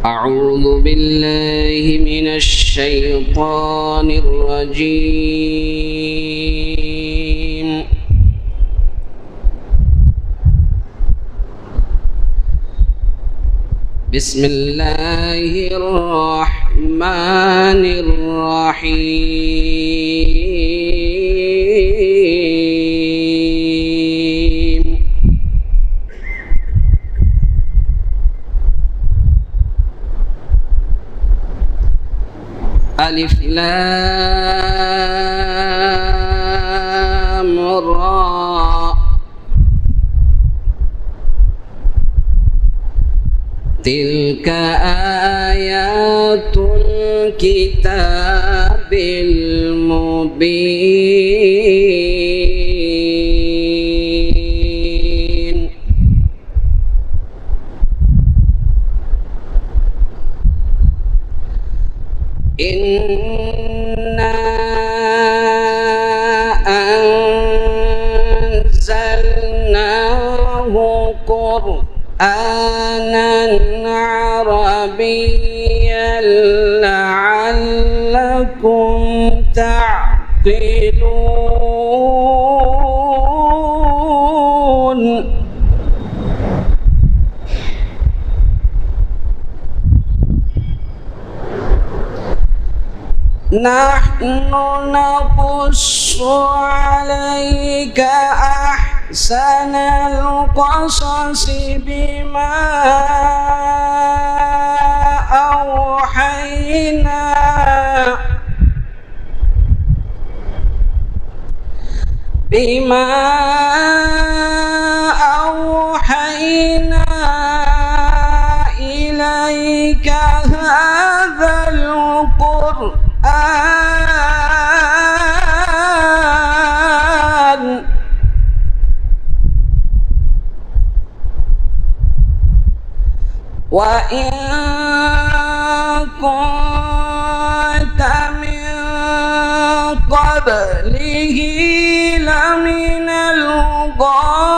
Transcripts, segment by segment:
أعوذ بالله من الشيطان الرجيم. بسم الله الرحمن الرحيم. ألف لام را تلك آيات الكتاب المبين. إنا أنزلناه قرآنا عربيا لعلكم تعقلون. نحن نقص عليك أحسن القصص بما أوحينا إليك هذا القرآن وإن كنت من قبله لمن الغافلين.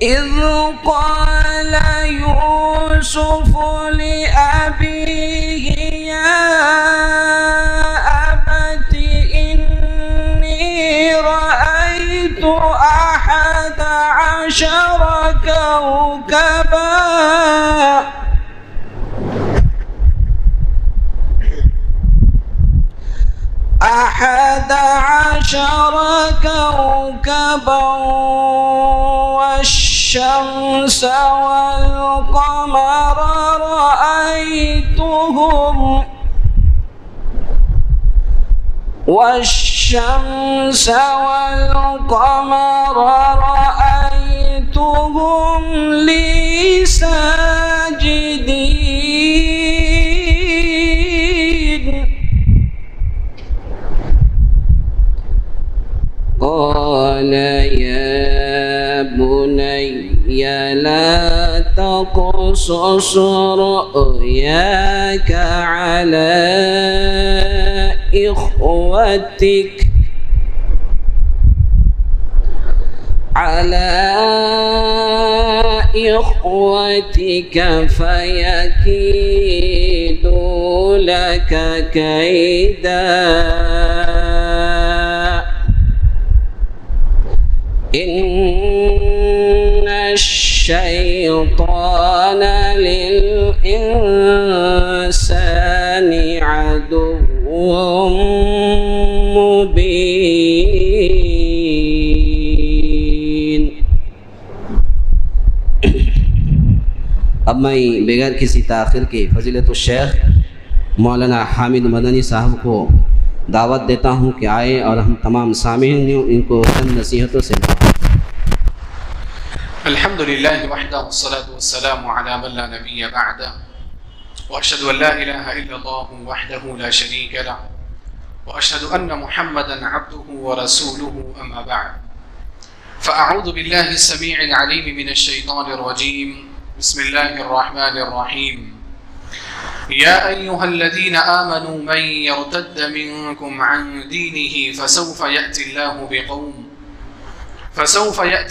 إذ قال يوسف لأبيه يا أبت إني رأيت 11 كوكبا والشمس والقمر رأيتهم لي ساجدين. قال يا بني لا تقصص رؤياك على إخوتك فيكيدوا لك كيدا إن الشيطان للإنسان عدو مبين. اب میں بغیر کسی تاخیر کے فضیلت الشیخ مولانا حامد مدنی صاحب کو دعوت دیتا ہوں کہ آئے اور ہم تمام سامعین ان کو چند نصیحتوں سے الحمد لله وحده والصلاة والسلام على من لا نبي بعده وأشهد أن لا إله إلا الله وحده لا شريك له وأشهد أن محمدا عبده ورسوله أما بعد فأعوذ بالله السميع العليم من الشيطان الرجيم بسم الله الرحمن الرحيم يا أيها الذين آمنوا من يرتد منكم عن دينه فسوف يأتي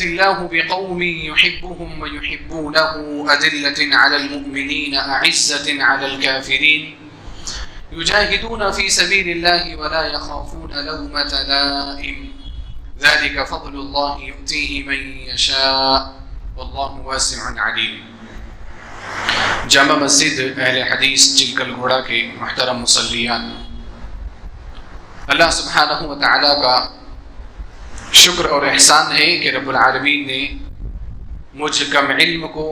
الله بقوم يحبهم ويحبونه أذلة على المؤمنين أعزة على الكافرين يجاهدون في سبيل الله ولا يخافون لومة لائم ذلك فضل الله يؤتيه من يشاء والله واسع عليم. جامع مسجد اہل حدیث چلکل گھوڑا کے محترم مصلیان، اللہ سبحانہ و تعالیٰ کا شکر اور احسان ہے کہ رب العالمین نے مجھ کم علم کو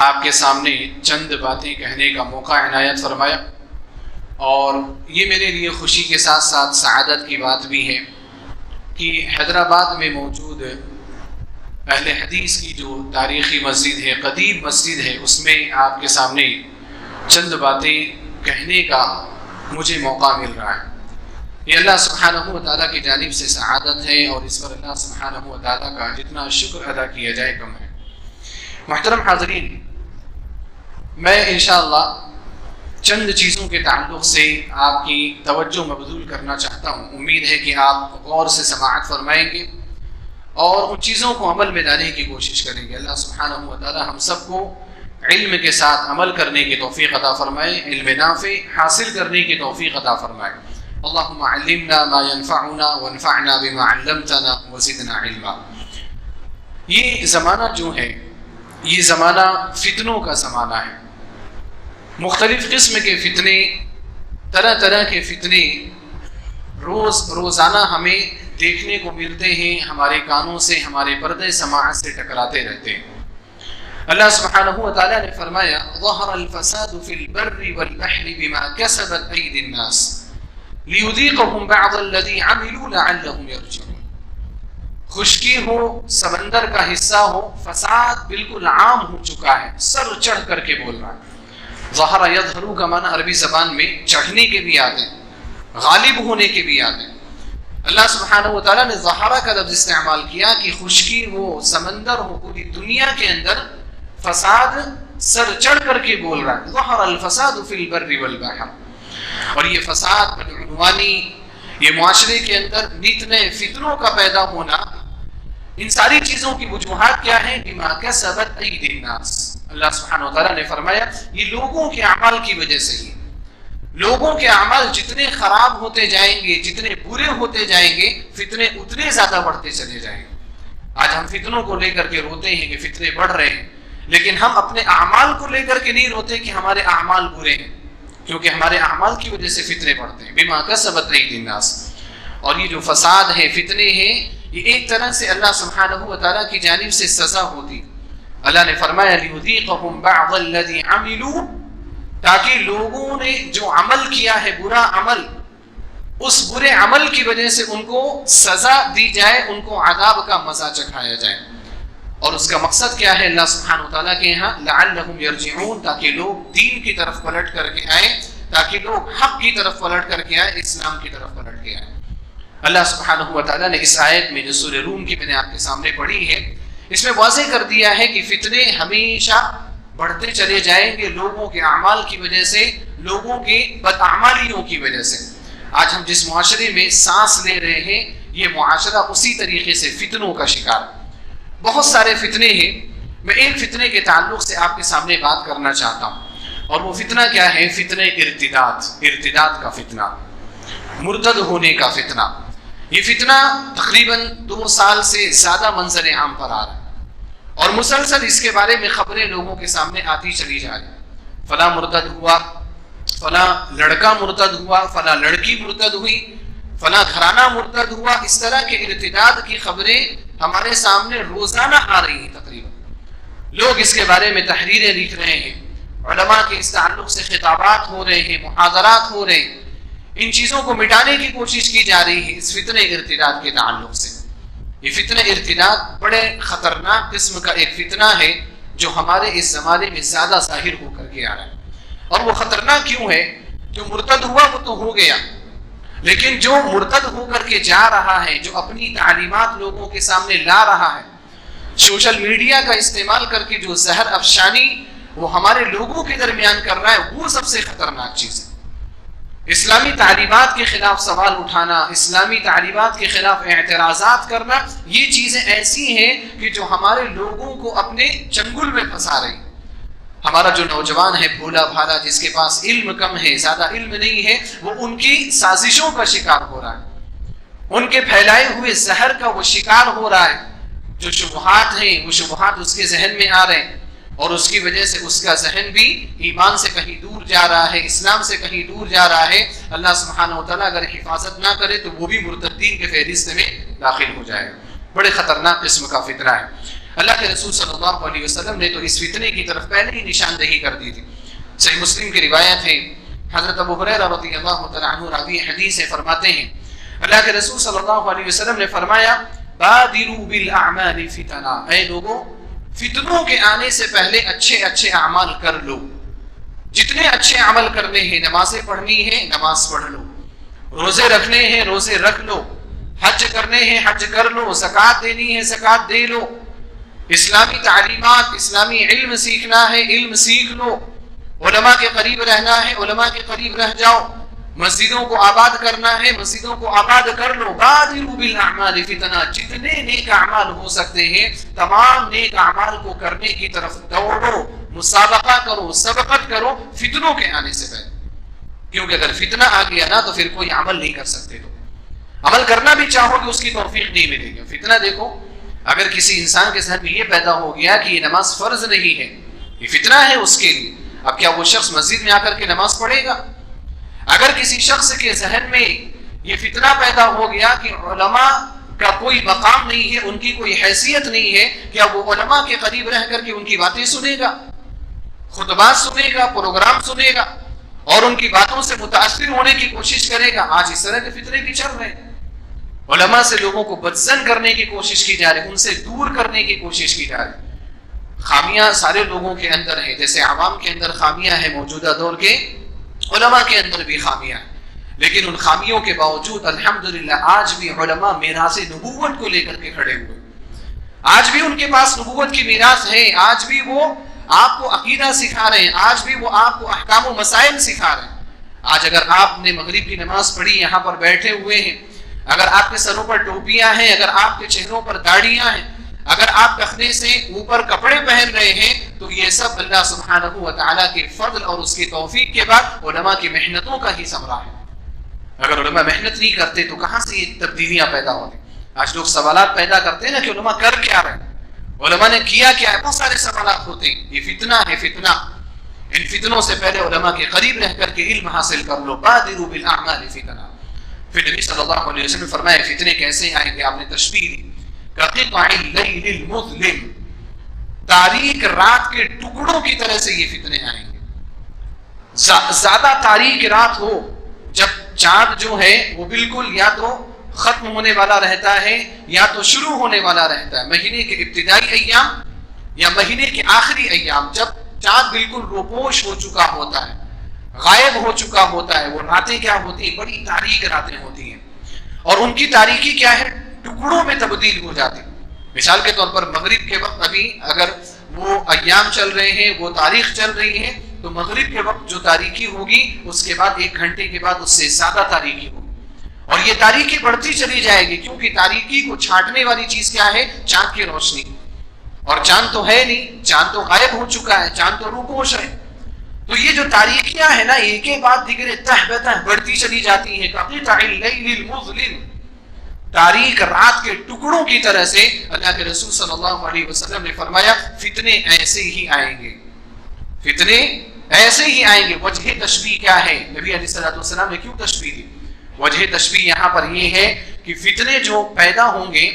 آپ کے سامنے چند باتیں کہنے کا موقع عنایت فرمایا، اور یہ میرے لیے خوشی کے ساتھ ساتھ سعادت کی بات بھی ہے کہ حیدرآباد میں موجود اہل حدیث کی جو تاریخی مسجد ہے، قدیم مسجد ہے، اس میں آپ کے سامنے چند باتیں کہنے کا مجھے موقع مل رہا ہے۔ یہ اللہ سبحانہ و تعالیٰ کی جانب سے سعادت ہے، اور اس پر اللہ سبحانہ و تعالیٰ کا جتنا شکر ادا کیا جائے کم ہے۔ محترم حاضرین، میں انشاءاللہ چند چیزوں کے تعلق سے آپ کی توجہ مبذول کرنا چاہتا ہوں۔ امید ہے کہ آپ غور سے سماعت فرمائیں گے اور ان چیزوں کو عمل میں لانے کی کوشش کریں گے۔ اللہ سبحانہ و تعالی ہم سب کو علم کے ساتھ عمل کرنے کی توفیق عطا فرمائے، علم نافع حاصل کرنے کی توفیق عطا فرمائے۔ اللہم علمنا ما ينفعنا وانفعنا بما علمتنا وزدنا علما۔ یہ زمانہ جو ہے، یہ زمانہ فتنوں کا زمانہ ہے۔ مختلف قسم کے فتنے، طرح طرح کے فتنے روزانہ ہمیں دیکھنے کو ملتے ہیں، ہمارے کانوں سے، ہمارے پردے سماعت سے ٹکراتے رہتے ہیں۔ اللہ سبحانہ و تعالیٰ نے فرمایا ظہر الفساد فی البر والبحر بما کسبت ایدی الناس لیذیقہم بعض الذی عملوا لعلہم یرجعون۔ خشکی ہو، سمندر کا حصہ ہو، فساد بالکل عام ہو چکا ہے، سر چڑھ کر کے بول رہا ہے۔ ظہر یظہر کا معنی عربی زبان میں چڑھنے کے بھی آتے ہیں، غالب ہونے کے بھی آتے ہیں۔ اللہ سبحانہ و تعالیٰ نے ظہرہ کا لفظ استعمال کیا کہ خشکی ہو، سمندر ہو، پوری دنیا کے اندر فساد سر چڑھ کر کے بول رہا ہے۔ ظہر الفساد فی البر والبحر۔ اور یہ فساد، بدعنوانی، یہ معاشرے کے اندر نت نئے فتنوں کا پیدا ہونا، ان ساری چیزوں کی وجوہات کیا ہیں؟ بما کسبت ایدی الناس۔ اللہ سبحانہ و تعالیٰ نے فرمایا یہ لوگوں کے اعمال کی وجہ سے ہی۔ لوگوں کے اعمال جتنے خراب ہوتے جائیں گے، جتنے برے ہوتے جائیں گے، فتنے اتنے زیادہ بڑھتے چلے جائیں گے۔ آج ہم فتنوں کو لے کر کے روتے ہیں کہ فتنے بڑھ رہے ہیں، لیکن ہم اپنے اعمال کو لے کر کے نہیں روتے کہ ہمارے اعمال برے ہیں، کیونکہ ہمارے اعمال کی وجہ سے فتنے بڑھتے ہیں۔ بما کسبت ایدی الناس۔ اور یہ جو فساد ہے، فتنے ہیں، یہ ایک طرح سے اللہ سبحانہ و تعالیٰ کی جانب سے سزا ہوتی۔ اللہ نے فرمایا لیذیقہم بعض الذی عملوا، تاکہ لوگوں نے جو عمل کیا ہے، برا عمل، اس برے عمل کی وجہ سے ان کو سزا دی جائے، ان کو عذاب کا مزہ چکھایا جائے۔ اور اس کا مقصد کیا ہے اللہ سبحانہ وتعالیٰ کے یہاں؟ لعلہم یرجعون، تاکہ لوگ دین کی طرف پلٹ کر کے آئیں، تاکہ لوگ حق کی طرف پلٹ کر کے آئیں، اسلام کی طرف پلٹ کے آئیں۔ اللہ سبحانہ وتعالیٰ نے اس آیت میں جو سورہ روم کی میں نے آپ کے سامنے پڑھی ہے، اس میں واضح کر دیا ہے کہ فتنے ہمیشہ بڑھتے چلے جائیں گے لوگوں کے اعمال کی وجہ سے، لوگوں کی بدعمالیوں کی وجہ سے۔ آج ہم جس معاشرے میں سانس لے رہے ہیں، یہ معاشرہ اسی طریقے سے فتنوں کا شکار ہے۔ بہت سارے فتنے ہیں، میں ایک فتنے کے تعلق سے آپ کے سامنے بات کرنا چاہتا ہوں، اور وہ فتنہ کیا ہے؟ فتنہ ارتداد کا فتنہ، مرتد ہونے کا فتنہ۔ یہ فتنہ تقریباً 2 سال سے زیادہ منظر عام پر آ رہا ہے، اور مسلسل اس کے بارے میں خبریں لوگوں کے سامنے آتی چلی جا رہی۔ فلاں مرتد ہوا، فلاں لڑکا مرتد ہوا، فلاں لڑکی مرتد ہوئی، فلاں گھرانہ مرتد ہوا۔ اس طرح کے ارتداد کی خبریں ہمارے سامنے روزانہ آ رہی ہیں۔ تقریباً لوگ اس کے بارے میں تحریریں لکھ رہے ہیں، علماء کے اس تعلق سے خطابات ہو رہے ہیں، محاضرات ہو رہے ہیں۔ ان چیزوں کو مٹانے کی کوشش کی جا رہی ہے اس فتنہ ارتداد کے تعلق سے۔ یہ فتنہ ارتداد بڑے خطرناک قسم کا ایک فتنہ ہے جو ہمارے اس زمانے میں زیادہ ظاہر ہو کر کے آ رہا ہے۔ اور وہ خطرناک کیوں ہے؟ جو مرتد ہوا وہ تو ہو گیا، لیکن جو مرتد ہو کر کے جا رہا ہے، جو اپنی تعلیمات لوگوں کے سامنے لا رہا ہے، سوشل میڈیا کا استعمال کر کے جو زہر افشانی وہ ہمارے لوگوں کے درمیان کر رہا ہے، وہ سب سے خطرناک چیز ہے۔ اسلامی تعلیمات کے خلاف سوال اٹھانا، اسلامی تعلیمات کے خلاف اعتراضات کرنا، یہ چیزیں ایسی ہیں کہ جو ہمارے لوگوں کو اپنے چنگل میں پھنسا رہی ہیں۔ ہمارا جو نوجوان ہے بھولا بھالا، جس کے پاس علم کم ہے، زیادہ علم نہیں ہے، وہ ان کی سازشوں کا شکار ہو رہا ہے، ان کے پھیلائے ہوئے زہر کا وہ شکار ہو رہا ہے۔ جو شبہات ہیں وہ شبہات اس کے ذہن میں آ رہے ہیں، اور اس کی وجہ سے اس کا ذہن بھی ایمان سے کہیں دور جا رہا ہے، اسلام سے کہیں دور جا رہا ہے۔ اللہ سبحانہ وتعالیٰ اگر حفاظت نہ کرے تو وہ بھی مرتدین کے فہرست میں داخل ہو جائے گا۔ بڑے خطرناک قسم کا فتنہ ہے۔ اللہ کے رسول صلی اللہ علیہ وسلم نے تو اس فتنے کی طرف پہلے ہی نشاندہی کر دی تھی۔ صحیح مسلم کی روایت ہے، حضرت ابو ہریرہ رضی اللہ تعالیٰ عنہ راوی حدیث ہے، فرماتے ہیں اللہ کے رسول صلی اللہ علیہ وسلم نے فرمایا بادروا بالاعمال فتنا، اے لوگوں فتنوں کے آنے سے پہلے اچھے اچھے اعمال کر لو۔ جتنے اچھے عمل کرنے ہیں، نمازیں پڑھنی ہے نماز پڑھ لو، روزے رکھنے ہیں روزے رکھ لو، حج کرنے ہیں حج کر لو، زکوٰۃ دینی ہے زکوٰۃ دے لو، اسلامی تعلیمات اسلامی علم سیکھنا ہے علم سیکھ لو، علماء کے قریب رہنا ہے علماء کے قریب رہ جاؤ، مسجدوں کو آباد کرنا ہے مسجدوں کو آباد کر لو۔ بادروا بالاعمال فتنہ، جتنے نیک اعمال ہو سکتے ہیں تمام نیک اعمال کو کرنے کی طرف دوڑو، مسابقہ کرو، سبقت کرو فتنوں کے آنے سے پہلے، کیونکہ اگر فتنہ آ گیا نا تو پھر کوئی عمل نہیں کر سکتے، تو عمل کرنا بھی چاہو کہ اس کی توفیق نہیں ملے گی۔ فتنہ دیکھو، اگر کسی انسان کے ذہن میں یہ پیدا ہو گیا کہ یہ نماز فرض نہیں ہے، یہ فتنہ ہے اس کے لیے، اب کیا وہ شخص مسجد میں آ کر کے نماز پڑھے گا؟ اگر کسی شخص کے ذہن میں یہ فتنہ پیدا ہو گیا کہ علماء کا کوئی مقام نہیں ہے، ان کی کوئی حیثیت نہیں ہے، کیا وہ علماء کے قریب رہ کر کے ان کی باتیں سنے گا، خطبات سنے گا، پروگرام سنے گا اور ان کی باتوں سے متاثر ہونے کی کوشش کرے گا؟ آج اس طرح کے فتنے بھی چل رہے ہیں، علماء سے لوگوں کو بدزن کرنے کی کوشش کی جا رہی، ان سے دور کرنے کی کوشش کی جا رہی۔ خامیاں سارے لوگوں کے اندر ہیں، جیسے عوام کے اندر خامیاں ہیں، موجودہ دور کے علماء کے اندر بھی خامیاں ہیں، لیکن ان خامیوں کے باوجود الحمدللہ آج بھی علماء میراث نبوت کو لے کر کے کھڑے ہوئے، آج بھی ان کے پاس نبوت کی میراث ہے، آج بھی وہ آپ کو عقیدہ سکھا رہے ہیں، آج بھی وہ آپ کو احکام و مسائل سکھا رہے ہیں۔ آج اگر آپ نے مغرب کی نماز پڑھی، یہاں پر بیٹھے ہوئے ہیں، اگر آپ کے سروں پر ٹوپیاں ہیں، اگر آپ کے چہروں پر داڑھیاں ہیں، اگر آپ ٹخنے سے اوپر کپڑے پہن رہے ہیں، تو یہ سب اللہ سبحانہ و تعالیٰ کے فضل اور اس کی توفیق کے بعد علماء کی محنتوں کا ہی ثمرہ ہے۔ اگر علماء محنت نہیں کرتے تو کہاں سے یہ تبدیلیاں پیدا ہوتی؟ آج لوگ سوالات پیدا کرتے ہیں نا کہ علماء کر کیا رہے ہیں، علماء نے کیا کیا ہے، بہت سارے سوالات ہوتے ہیں۔ یہ فتنہ ہے فتنہ، ان فتنوں سے پہلے علماء کے قریب رہ کر کے علم حاصل کر لو۔ بادروا بالاعمال فتنہ۔ پھر نبی صلی اللہ علیہ وسلم نے فرمایا فتنے کیسے آئیں گے؟ آپ نے تشبیہ دی، کقطع اللیل المظلم، تاریک رات کے ٹکڑوں کی طرح سے یہ فتنے آئیں گے۔ زیادہ تاریک رات ہو، جب چاند جو ہے وہ بالکل یا تو ختم ہونے والا رہتا ہے یا تو شروع ہونے والا رہتا ہے، مہینے کے ابتدائی ایام یا مہینے کے آخری ایام، جب چاند بالکل روپوش ہو چکا ہوتا ہے، غائب ہو چکا ہوتا ہے، وہ راتیں کیا ہوتی ہیں؟ بڑی تاریک راتیں ہوتی ہیں، اور ان کی تاریکی کیا ہے؟ ٹکڑوں میں تبدیل ہو جاتی۔ مثال کے طور پر مغرب کے وقت ابھی اگر وہ ایام چل رہے ہیں، وہ تاریخ چل رہی ہے، تو مغرب کے وقت جو تاریکی ہوگی اس کے بعد 1 گھنٹے کے بعد اس سے زیادہ تاریکی ہوگی، اور یہ تاریکی بڑھتی چلی جائے گی، کیونکہ تاریکی کو چھانٹنے والی چیز کیا ہے؟ چاند کی روشنی، اور چاند تو ہے نہیں، چاند تو غائب ہو چکا ہے، چاند تو روپوش ہے۔ تو یہ جو تاریکیاں ہیں نا، ایک کے بعد دیگر تہ بتہ بڑھتی چلی جاتی ہیں، کقطع اللیل المظلم، تاریک رات کے ٹکڑوں کی طرح سے۔ اللہ کے رسول صلی اللہ علیہ وسلم نے فرمایا فتنے ایسے ہی آئیں گے، فتنے ایسے ہی آئیں گے۔ وجہ تشبیہ کیا ہے؟ نبی علیہ الصلوۃ والسلام نے کیوں تشبیہ دی؟ وجہ تشبیہ یہاں پر یہ ہے کہ فتنے جو پیدا ہوں گے،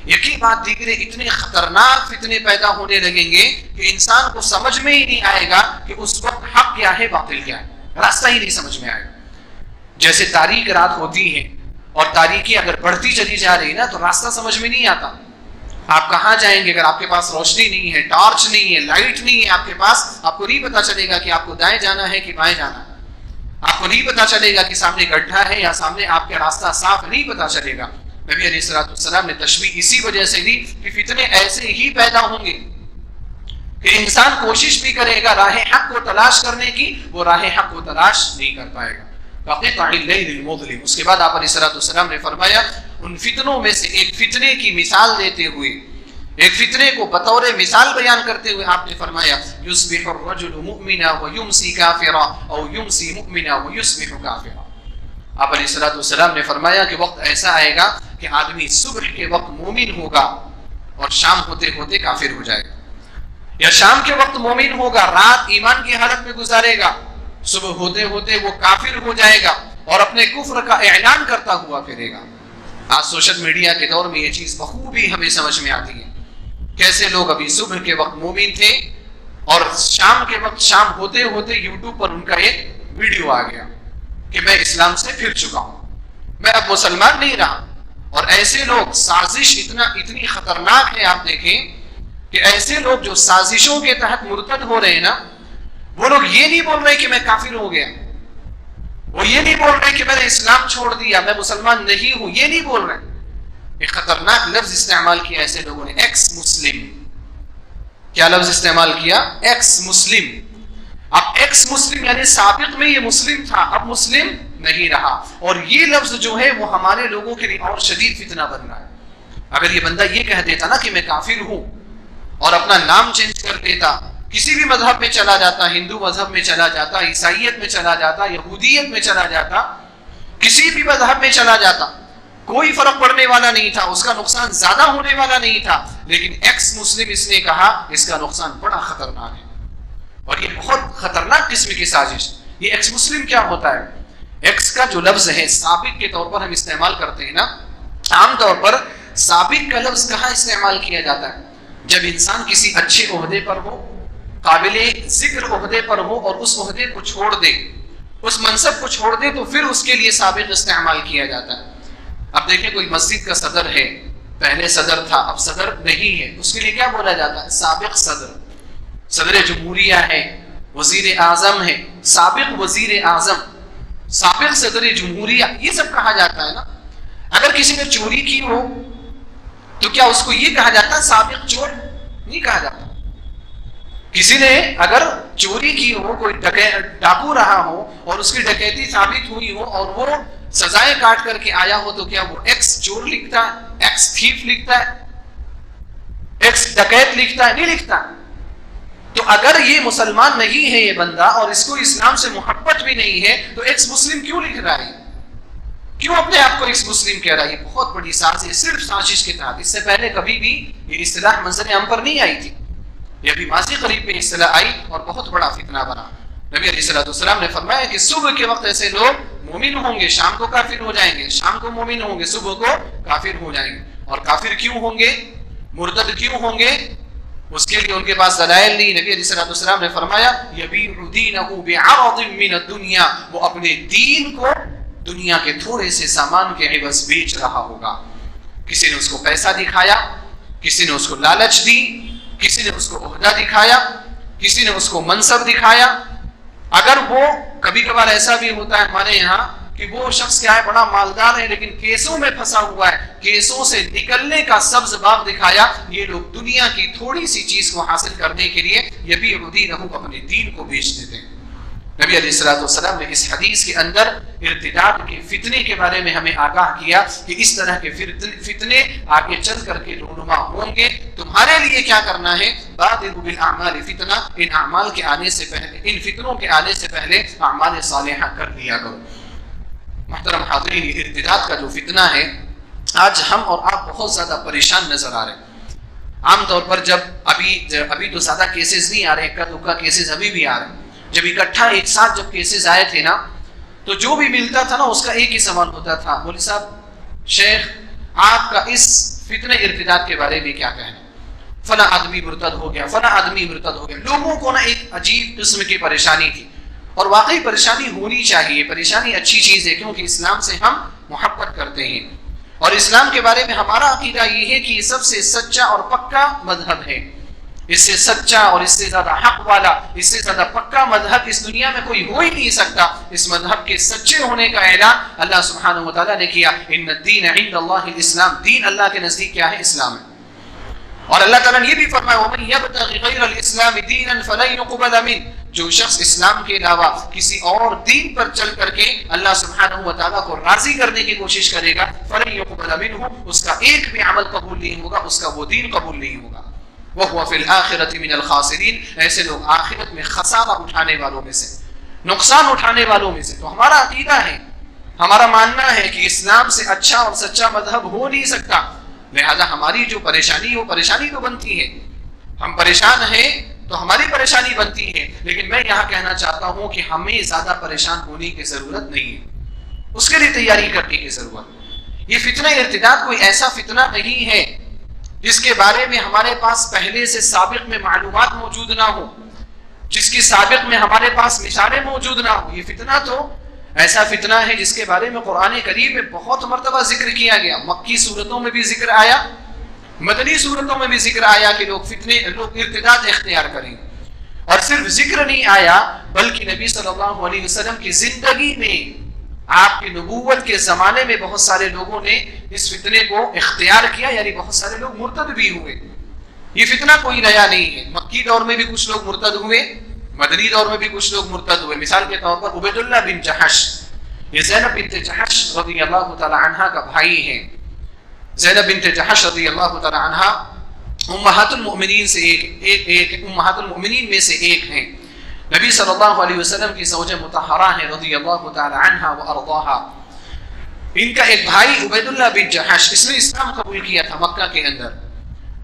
یقین بات دیگرے اتنے خطرناک فتنے پیدا ہونے لگیں گے کہ انسان کو سمجھ میں ہی نہیں آئے گا کہ اس وقت حق کیا ہے باطل کیا ہے، راستہ ہی نہیں سمجھ میں آئے گا۔ جیسے تاریک رات ہوتی ہے اور تاریکی اگر بڑھتی چلی جا رہی نا، تو راستہ سمجھ میں نہیں آتا، آپ کہاں جائیں گے؟ اگر آپ کے پاس روشنی نہیں ہے، ٹارچ نہیں ہے، لائٹ نہیں ہے آپ کے پاس، آپ کو نہیں پتا چلے گا کہ آپ کو دائیں جانا ہے کہ بائیں جانا ہے، آپ کو نہیں پتا چلے گا کہ سامنے گڈھا ہے یا سامنے آپ کا راستہ صاف نہیں پتا چلے گا۔ نبی علیہ السلام نے تشبیہ اسی وجہ سے دی کہ فتنے ایسے ہی پیدا ہوں گے کہ انسان کوشش بھی کرے گا راہ حق کو تلاش کرنے کی، وہ راہ حق کو تلاش نہیں کر پائے گا۔ فَقِطَعِ اللَّيْلِ الْمُظْلِمِ، اس کے بعد آپ علیہ السلام نے فرمایا ان فتنوں میں سے ایک فتنے کی مثال دیتے ہوئے، ایک فتنے کو بطور مثال بیان کرتے ہوئے آپ نے فرمایا یصبح الرجل مؤمنا ویمسی کافرا او یمسی مؤمنا ویصبح کافرا۔ آپ علیہ السلام نے فرمایا کہ وقت ایسا آئے گا کہ آدمی صبح کے وقت مومن ہوگا اور شام ہوتے ہوتے کافر ہو جائے گا، یا شام کے وقت مومن ہوگا، رات ایمان کی حالت میں گزارے گا، صبح ہوتے ہوتے وہ کافر ہو جائے گا اور اپنے کفر کا اعلان کرتا ہوا پھرے گا۔ آج سوشل میڈیا کے دور میں یہ چیز بخوبی ہمیں سمجھ میں آتی ہے، کیسے لوگ ابھی صبح کے وقت مومن تھے اور شام کے وقت شام ہوتے ہوتے یوٹیوب پر ان کا ایک ویڈیو آ گیا کہ میں اسلام سے پھر چکا ہوں، میں اب مسلمان نہیں رہا۔ اور ایسے لوگ، سازش اتنی خطرناک ہے، آپ دیکھیں کہ ایسے لوگ جو سازشوں کے تحت مرتد ہو رہے ہیں نا، وہ لوگ یہ نہیں بول رہے کہ میں کافر ہو گیا، وہ یہ نہیں بول رہے کہ میں نے اسلام چھوڑ دیا، میں مسلمان نہیں ہوں، یہ نہیں بول رہے۔ ایک خطرناک لفظ استعمال کیا ایسے لوگوں نے، ایکس مسلم۔ کیا لفظ استعمال کیا؟ ایکس مسلم۔ اب ایکس مسلم یعنی سابق میں یہ مسلم تھا، اب مسلم نہیں رہا، اور یہ لفظ جو ہے وہ ہمارے لوگوں کے لیے اور شدید فتنہ بن رہا ہے۔ اگر یہ بندہ یہ کہہ دیتا نا کہ میں کافر ہوں اور اپنا نام چینج کر دیتا، کسی بھی مذہب میں چلا جاتا، ہندو مذہب میں چلا جاتا، عیسائیت میں چلا جاتا، یہودیت میں چلا جاتا، کسی بھی مذہب میں چلا جاتا، کوئی فرق پڑنے والا نہیں تھا، اس کا نقصان زیادہ ہونے والا نہیں تھا، لیکن ایکس مسلم اس نے کہا، اس کا نقصان بڑا خطرناک ہے، اور یہ بہت خطرناک قسم کی سازش۔ یہ ایکس مسلم کیا ہوتا ہے؟ ایکس کا جو لفظ ہے سابق کے طور پر ہم استعمال کرتے ہیں نا، عام طور پر سابق کا لفظ کہاں استعمال کیا جاتا ہے؟ جب انسان کسی اچھے عہدے پر ہو، قابل ذکر عہدے پر ہو اور اس عہدے کو چھوڑ دے، اس منصب کو چھوڑ دے، تو پھر اس کے لیے سابق استعمال کیا جاتا ہے۔ اب دیکھیں کوئی مسجد کا صدر ہے، پہلے صدر تھا اب صدر نہیں ہے، اس کے لیے کیا بولا جاتا ہے؟ سابق صدر۔ صدر جمہوریہ ہے، وزیر اعظم ہے، سابق وزیر اعظم، سابق صدر جمہوریہ، یہ سب کہا جاتا ہے نا۔ اگر کسی نے چوری کی ہو تو کیا اس کو یہ کہا جاتا ہے سابق چور؟ نہیں کہا جاتا۔ کسی نے اگر چوری کی ہو، کوئی ڈاکو رہا ہو اور اس کی ڈکیتی ثابت ہوئی ہو اور وہ سزائیں کاٹ کر کے آیا ہو، تو کیا وہ ایکس چور لکھتا ہے، ایکس تھیف لکھتا ہے، ایکس ڈکیت لکھتا ہے؟ نہیں لکھتا۔ تو اگر یہ مسلمان نہیں ہے یہ بندہ اور اس کو اسلام سے محبت بھی نہیں ہے، تو ایکس مسلم کیوں لکھ رہا ہے؟ کیوں اپنے آپ کو ایکس مسلم کہہ رہا ہے؟ یہ بہت بڑی سازش ہے، صرف سازش کے تحت۔ اس سے پہلے کبھی بھی یہ اصطلاح منظر عام پر نہیں آئی تھی، یہ ابھی ماضی قریب میں اصطلاح آئی اور بہت بڑا فتنہ بنا۔ نبی علیہ السلام نے فرمایا کہ صبح کے وقت ایسے لوگ مومن ہوں گے، شام کو کافر ہو جائیں گے، شام کو مومن ہوں گے، صبح کو کافر ہو جائیں گے۔ اور کافر کیوں ہوں گے، مرتد کیوں ہوں گے؟ اس کے لیے ان کے پاس دلائل نہیں۔ نبی علیہ السلام نے فرمایا یبیع دینہ بعرض من الدنیا، وہ اپنے دین کو دنیا کے تھوڑے سے سامان کے عوض بیچ رہا ہوگا۔ کسی نے اس کو پیسہ دکھایا، کسی نے اس کو لالچ دی، کسی نے اس کو عہدہ دکھایا، کسی نے اس کو منصب دکھایا۔ اگر وہ کبھی کبھار ایسا بھی ہوتا ہے ہمارے یہاں کہ وہ شخص کیا ہے، بڑا مالدار ہے لیکن کیسوں میں پھنسا ہوا ہے، کیسوں سے نکلنے کا سبز باغ دکھایا۔ یہ لوگ دنیا کی تھوڑی سی چیز کو حاصل کرنے کے لیے یبیع دینہ، اپنے دین کو بیچ دیتے ہیں۔ نبی علیہ السلام نے اس حدیث کے اندر ارتداد کے فتنے کے بارے میں ہمیں آگاہ کیا کہ اس طرح کے فتنے آگے چل کر کے رونما ہوں گے۔ تمہارے لیے کیا کرنا ہے؟ بادروا بالاعمال فتنہ، ان اعمال کے آنے سے پہلے، ان فتنوں کے آنے سے پہلے اعمال صالحہ کر لیا کرو۔ محترم حاضرین، یہ ارتداد کا جو فتنہ ہے، آج ہم اور آپ بہت زیادہ پریشان نظر آ رہے ہیں۔ عام طور پر جب ابھی تو زیادہ کیسز نہیں آ رہے، اکا دکا کیسز ابھی بھی آ رہے ہیں۔ جب اکٹھا ایک ساتھ جب کیسز آئے تھے نا، تو جو بھی ملتا تھا نا اس کا ایک ہی سوال ہوتا تھا، مولوی صاحب، شیخ، آپ کا اس فتنہ ارتداد کے بارے میں کیا کہنا؟ فلاں آدمی مرتد ہو گیا، فلاں آدمی مرتد ہو گیا۔ لوگوں کو نا ایک عجیب قسم کی پریشانی تھی، اور واقعی پریشانی ہونی چاہیے، پریشانی اچھی چیز ہے، کیونکہ اسلام سے ہم محبت کرتے ہیں، اور اسلام کے بارے میں ہمارا عقیدہ یہ ہے کہ یہ سب سے سچا اور پکا مذہب ہے۔ اس سے سچا اور اس سے زیادہ حق والا، اس سے زیادہ پکا مذہب اس دنیا میں کوئی ہو ہی نہیں سکتا۔ اس مذہب کے سچے ہونے کا اعلان اللہ سبحانہ وتعالیٰ نے کیا، ان الدین عند اللہ الاسلام، دین اللہ کے نزدیک کیا ہے؟ اسلام ہے۔ اور اللہ تعالیٰ نے یہ بھی فرمایا وَمَن يَبْتَغِ غَيْرَ الْإِسْلَامِ دِينًا فَلَن يُقْبَلَ مِنْهُ، جو شخص اسلام کے علاوہ کسی اور دین پر چل کر کے اللہ سبحانہ و تعالیٰ کو راضی کرنے کی کوشش کرے گا فَلَن يُقْبَلَ مِنْهُ، اس کا ایک بھی عمل قبول نہیں ہوگا، اس کا وہ دین قبول نہیں ہوگا. وَهُوَ فِي الْآخِرَةِ مِنَ الْخَاسِرِينَ، ایسے لوگ آخرت میں خسارہ اٹھانے والوں میں سے، نقصان اٹھانے والوں میں سے. تو ہمارا عقیدہ ہے، ہمارا ماننا ہے کہ اسلام سے اچھا اور سچا مذہب ہو نہیں سکتا، لہذا ہماری جو پریشانی وہ پریشانی تو بنتی ہے، ہم پریشان ہیں تو ہماری پریشانی بنتی ہے، لیکن میں یہاں کہنا چاہتا ہوں کہ ہمیں زیادہ پریشان ہونے کی ضرورت نہیں ہے، اس کے لیے تیاری کرنے کی ضرورت. یہ فتنہ ارتداد کوئی ایسا فتنہ نہیں ہے جس کے بارے میں ہمارے پاس پہلے سے سابق میں معلومات موجود نہ ہو، جس کی سابق میں ہمارے پاس مثالیں موجود نہ ہو. یہ فتنہ تو ایسا فتنہ ہے جس کے بارے میں قرآن کریم میں بہت مرتبہ ذکر کیا گیا. مکی صورتوں میں بھی ذکر آیا، مدنی صورتوں میں بھی ذکر آیا کہ لوگ ارتداد اختیار کریں. اور صرف ذکر نہیں آیا بلکہ نبی صلی اللہ علیہ وسلم کی زندگی میں، آپ کی نبوت کے زمانے میں بہت سارے لوگوں نے اس فتنے کو اختیار کیا، یعنی بہت سارے لوگ مرتد بھی ہوئے. یہ فتنہ کوئی نیا نہیں ہے، مکی دور میں بھی کچھ لوگ مرتد ہوئے، مدنی دور میں بھی کچھ لوگ مرتد ہوئے. مثال کے طور پر عبید اللہ بن جحش، یہ زینب بنت جحش رضی اللہ تعالی عنہا کا بھائی ہیں. زینب بنت جحش رضی اللہ تعالی عنہا امہات المؤمنین سے ایک امہات المؤمنین میں سے ایک ہیں. نبی صلی اللہ علیہ وسلم کی زوجہ مطہرہ ہیں رضی اللہ تعالی عنہا وارضاہا. ان کا ایک بھائی عبید اللہ بن جحش، اس نے اسلام قبول کیا تھا مکہ کے اندر.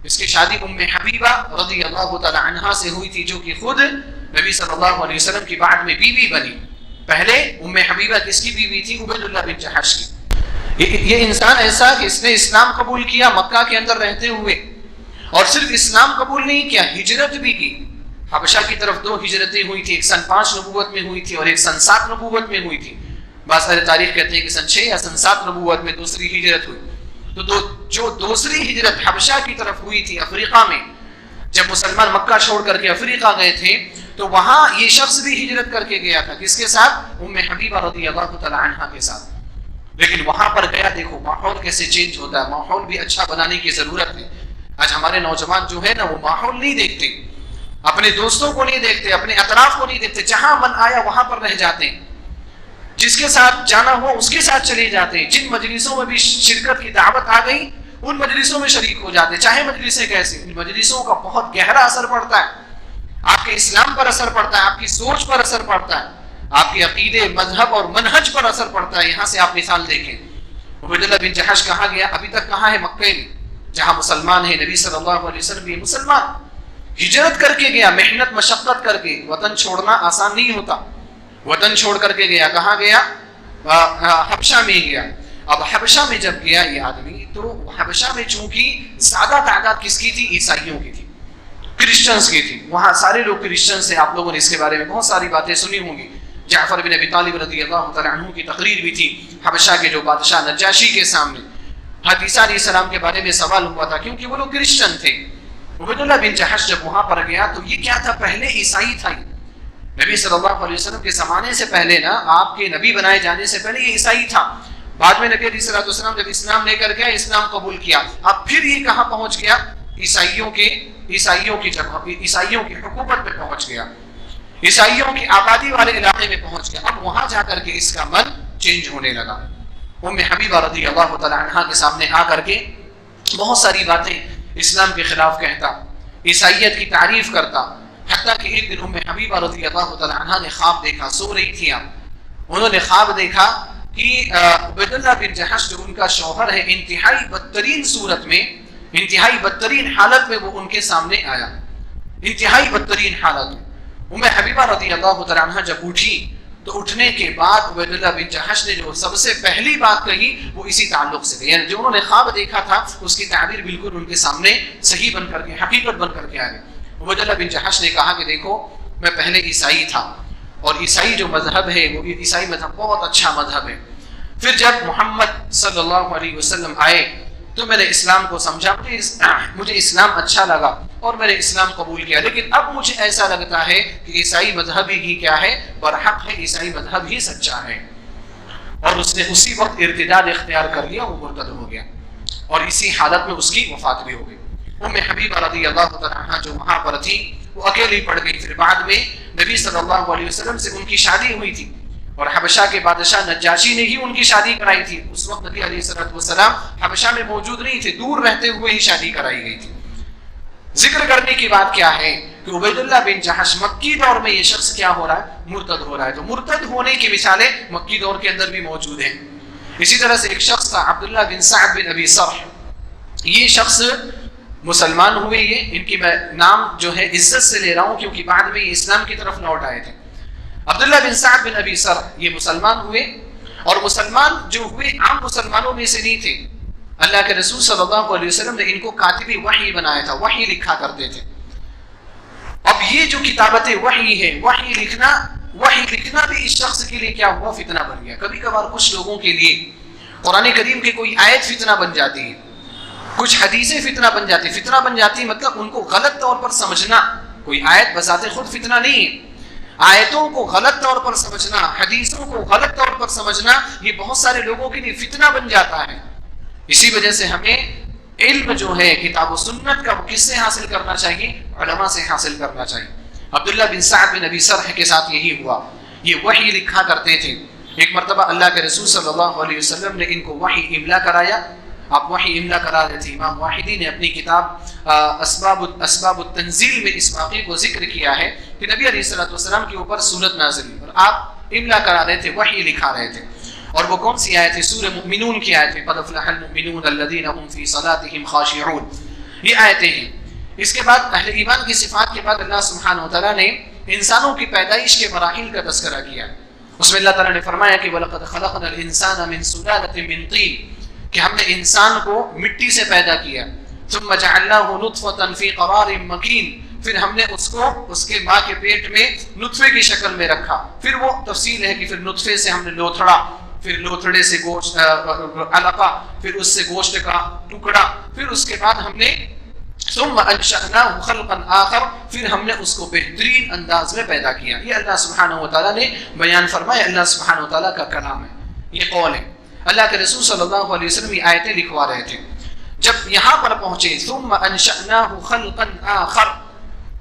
اس کی شادی ام حبیبہ رضی اللہ تعالی عنہا سے ہوئی تھی، جو کہ خود نبی صلی اللہ علیہ وسلم کی بعد میں بیوی بنی. پہلے ام حبیبہ کس کی بیوی تھی؟ عبید اللہ بن جحش کی. یہ انسان ایسا کہ اس نے اسلام قبول کیا مکہ کے اندر رہتے ہوئے، اور صرف اسلام قبول نہیں کیا، ہجرت بھی کی. حبشہ کی طرف 2 ہجرتیں ہوئی تھی، ایک سن 5 نبوت میں ہوئی تھی اور ایک سن 7 نبوت میں ہوئی تھی. بعض اہل تاریخ کہتے ہیں کہ سن 6 یا سن 7 نبوت میں دوسری ہجرت ہوئی. تو جو دوسری ہجرت حبشہ کی طرف ہوئی تھی افریقہ میں، جب مسلمان مکہ چھوڑ کر کے افریقہ گئے تھے تو وہاں یہ شخص بھی ہجرت کر کے گیا تھا. کس کے ساتھ؟ ام حبیبہ رضی اللہ تعالی عنہا کے ساتھ. لیکن وہاں پر گیا، دیکھو ماحول کیسے چینج ہوتا ہے، ماحول بھی اچھا بنانے کی ضرورت ہے. آج ہمارے نوجوان جو ہے نا وہ ماحول نہیں دیکھتے، اپنے دوستوں کو نہیں دیکھتے، اپنے اطراف کو نہیں دیکھتے، جہاں من آیا وہاں پر رہ جاتے ہیں، جس کے ساتھ جانا ہو اس کے ساتھ چلے جاتے ہیں. جن مجلسوں میں بھی شرکت کی دعوت آ گئی ان مجلسوں میں شریک ہو جاتے ہیں، چاہے مجلسیں کیسے. ان مجلسوں کا بہت گہرا اثر پڑتا ہے، آپ کے اسلام پر اثر پڑتا ہے، آپ کی سوچ پر اثر پڑتا ہے، آپ کے عقیدے، مذہب اور منہج پر اثر پڑتا ہے. یہاں سے آپ مثال دیکھیں، عبید اللہ بن جحش کہاں گیا؟ ابھی تک کہاں ہے؟ مکہ میں، جہاں مسلمان ہیں. نبی صلی اللہ علیہ وسلم بھی مسلمان، ہجرت کر کے گیا، محنت مشقت کر کے. وطن چھوڑنا آسان نہیں ہوتا، وطن چھوڑ کر کے گیا. کہاں گیا؟ حبشہ میں گیا. اب حبشہ میں جب گیا یہ آدمی، تو حبشہ میں چونکہ زیادہ تعداد کس کی تھی؟ عیسائیوں کی تھی، کرسچنز کی تھی. وہاں سارے لوگ کرسچن سے، آپ لوگوں نے اس کے بارے میں بہت ساری باتیں سنی ہوں گی. جعفر بن ابی طالب رضی اللہ تعالی عنہ کی تقریر بھی تھی حبشہ کے جو بادشاہ نجاشی کے سامنے. حضرت عیسیٰ علیہ السلام کے بارے میں سوال ہوا تھا کیونکہ وہ لوگ کرسچن تھے. عبید اللہ بن جحش جب وہاں پر گیا تو یہ کیا تھا؟ پہلے عیسائی تھا. نبی صلی اللہ علیہ وسلم کے زمانے سے پہلے نا، آپ کے نبی بنائے جانے سے پہلے یہ عیسائی تھا. بعد میں نبی علیہ السلام جب اسلام لے کر گیا، اسلام قبول کیا. اب پھر یہ کہاں پہنچ گیا؟ عیسائیوں کی جگہ، عیسائیوں کی حکومت میں پہنچ گیا، عیسائیوں کی آبادی والے علاقے میں پہنچ گیا. اب وہاں جا کر کے اس کا من چینج ہونے لگا. ام حبیبہ رضی اللہ تعالی عنہا کے سامنے آ کر کے بہت ساری باتیں اسلام کے خلاف کہتا، عیسائیت کی تعریف کرتا. حتیٰ کہ ایک دن ام حبیبہ رضی اللہ تعالی عنہا نے خواب دیکھا، سو رہی تھی آپ، انہوں نے خواب دیکھا کہ عبید اللہ بن جحش جو ان کا شوہر ہے، انتہائی بدترین صورت میں، انتہائی بدترین حالت میں وہ ان کے سامنے آیا، انتہائی بدترین حالت میں. ام حبیبہ رضی اللہ تعالی عنہا جب اٹھی تو اٹھنے کے بعد عبید اللہ بن جحش نے جو سب سے پہلی بات کہی وہ اسی تعلق سے کہی، یعنی جو انہوں نے خواب دیکھا تھا اس کی تعبیر بالکل ان کے سامنے صحیح بن کر کے، حقیقت بن کر کے آ گئی. عبید اللہ بن جحش نے کہا کہ دیکھو میں پہلے عیسائی تھا، اور عیسائی جو مذہب ہے وہ عیسائی مذہب بہت اچھا مذہب ہے. پھر جب محمد صلی اللہ علیہ وسلم آئے تو میں نے اسلام کو سمجھا، مجھے اسلام اچھا لگا اور میں نے اسلام قبول کیا. لیکن اب مجھے ایسا لگتا ہے کہ عیسائی مذہب ہی کیا ہے؟ برحق ہے، عیسائی مذہب ہی سچا ہے. اور اس نے اسی وقت ارتداد اختیار کر لیا، وہ مرتد ہو گیا، اور اسی حالت میں اس کی وفات بھی ہو گئی. ام حبیبہ رضی اللہ تعالیٰ عنہ جو وہاں پر تھی وہ اکیلی پڑ گئی. پھر بعد میں نبی صلی اللہ علیہ وسلم سے ان کی شادی ہوئی تھی اور حبشہ کے بادشاہ نجاشی نے ہی ان کی شادی کرائی تھی. اس وقت نبی علیہ الصلوۃ والسلام حبشہ میں موجود نہیں تھے, دور رہتے ہوئے ہی شادی کرائی گئی تھی. ذکر کرنے کی بات کیا ہے کہ عبید اللہ بن جہش مکی دور میں یہ شخص کیا ہو رہا ہے, مرتد ہو رہا ہے. تو مرتد ہونے کی مثالیں مکی دور کے اندر بھی موجود ہیں. اسی طرح سے ایک شخص تھا عبداللہ بن سعد بن ابی سرح, یہ شخص مسلمان ہوئے. یہ ان کی میں نام جو ہے عزت سے لے رہا ہوں کیونکہ بعد میں یہ اسلام کی طرف لوٹ آئے تھے. عبداللہ بن سعد بن ابی سرح یہ مسلمان ہوئے, اور مسلمان جو ہوئے عام مسلمانوں میں سے نہیں تھے. اللہ کے رسول صلی اللہ علیہ وسلم نے ان کو کاتب وحی بنایا تھا, وحی لکھا کرتے تھے. اب یہ جو کتابت وحی ہے, وحی لکھنا بھی اس شخص کے لیے کیا ہوا, فتنہ بن گیا. کبھی کبھار کچھ لوگوں کے لیے قرآن کریم کی کوئی آیت فتنہ بن جاتی ہے, کچھ حدیثیں فتنہ بن جاتی. فتنہ بن جاتی مطلب ان کو غلط طور پر سمجھنا. کوئی آیت بذات خود فتنہ نہیں ہے, آیتوں کو غلط طور پر سمجھنا, حدیثوں کو غلط طور پر سمجھنا, یہ بہت سارے لوگوں کے لیے فتنہ بن جاتا ہے. اسی وجہ سے ہمیں علم جو ہے کتاب و سنت کا وہ کس سے حاصل کرنا چاہیے, علماء سے حاصل کرنا چاہیے. عبداللہ بن سعد بن ابی سرح کے ساتھ یہی ہوا. یہ وحی لکھا کرتے تھے. ایک مرتبہ اللہ کے رسول صلی اللہ علیہ وسلم نے ان کو وحی املا کرایا. آپ وحی املا کرا رہے تھے. امام واحدی نے اپنی کتاب اسباب التنزیل میں اس واقعے کو ذکر کیا ہے کہ نبی علیہ الصلوۃ والسلام کے اوپر سورت نازل ہوئی اور آپ املا کرا رہے تھے, وحی لکھا رہے تھے. اور وہ کون سی آیت ہے, سورہ مؤمنون کی آیت ہے, قد افلح المؤمنون الذین هم فی صلاتهم خاشعون. یہ آیتیں ہیں. اس کے بعد اہل ایمان کی صفات کے بعد اللہ سبحانہ وتعالی نے انسانوں کی پیدائش کے مراحل کا تذکرہ کیا. اس میں اللہ تعالیٰ نے فرمایا کہ وَلَقَدْ خَلَقْنَا الْإِنسَانَ مِنْ سُلَالَةٍ مِنْ طِينٍ, کہ ہم نے انسان کو مٹی سے پیدا کیا. ثُمَّ جَعَلْنَاهُ نُطْفَةً فِي قَرَارٍ مَكِينٍ, پھر ہم نے اس کو اس کے ماں کے پیٹ میں نطفے کی شکل میں رکھا. پھر وہ تفصیل ہے کہ پھر نطفے سے ہم نے لوتھڑا, پھر لوتھڑے سے گوشت علقہ, پھر اس سے گوشت کا ٹکڑا, پھر اس کے بعد ہم نے ثم انشأناه خلقا آخر, پھر ہم نے اس کو بہترین انداز میں پیدا کیا. یہ اللہ سبحانہ وتعالیٰ نے بیان فرمایا. اللہ سبحانہ وتعالیٰ کا کلام ہے, یہ قول ہے. اللہ کے رسول صلی اللہ علیہ وسلم یہ آیتیں لکھوا رہے تھے. جب یہاں پر پہنچے ثم انشأناه خلقا آخر,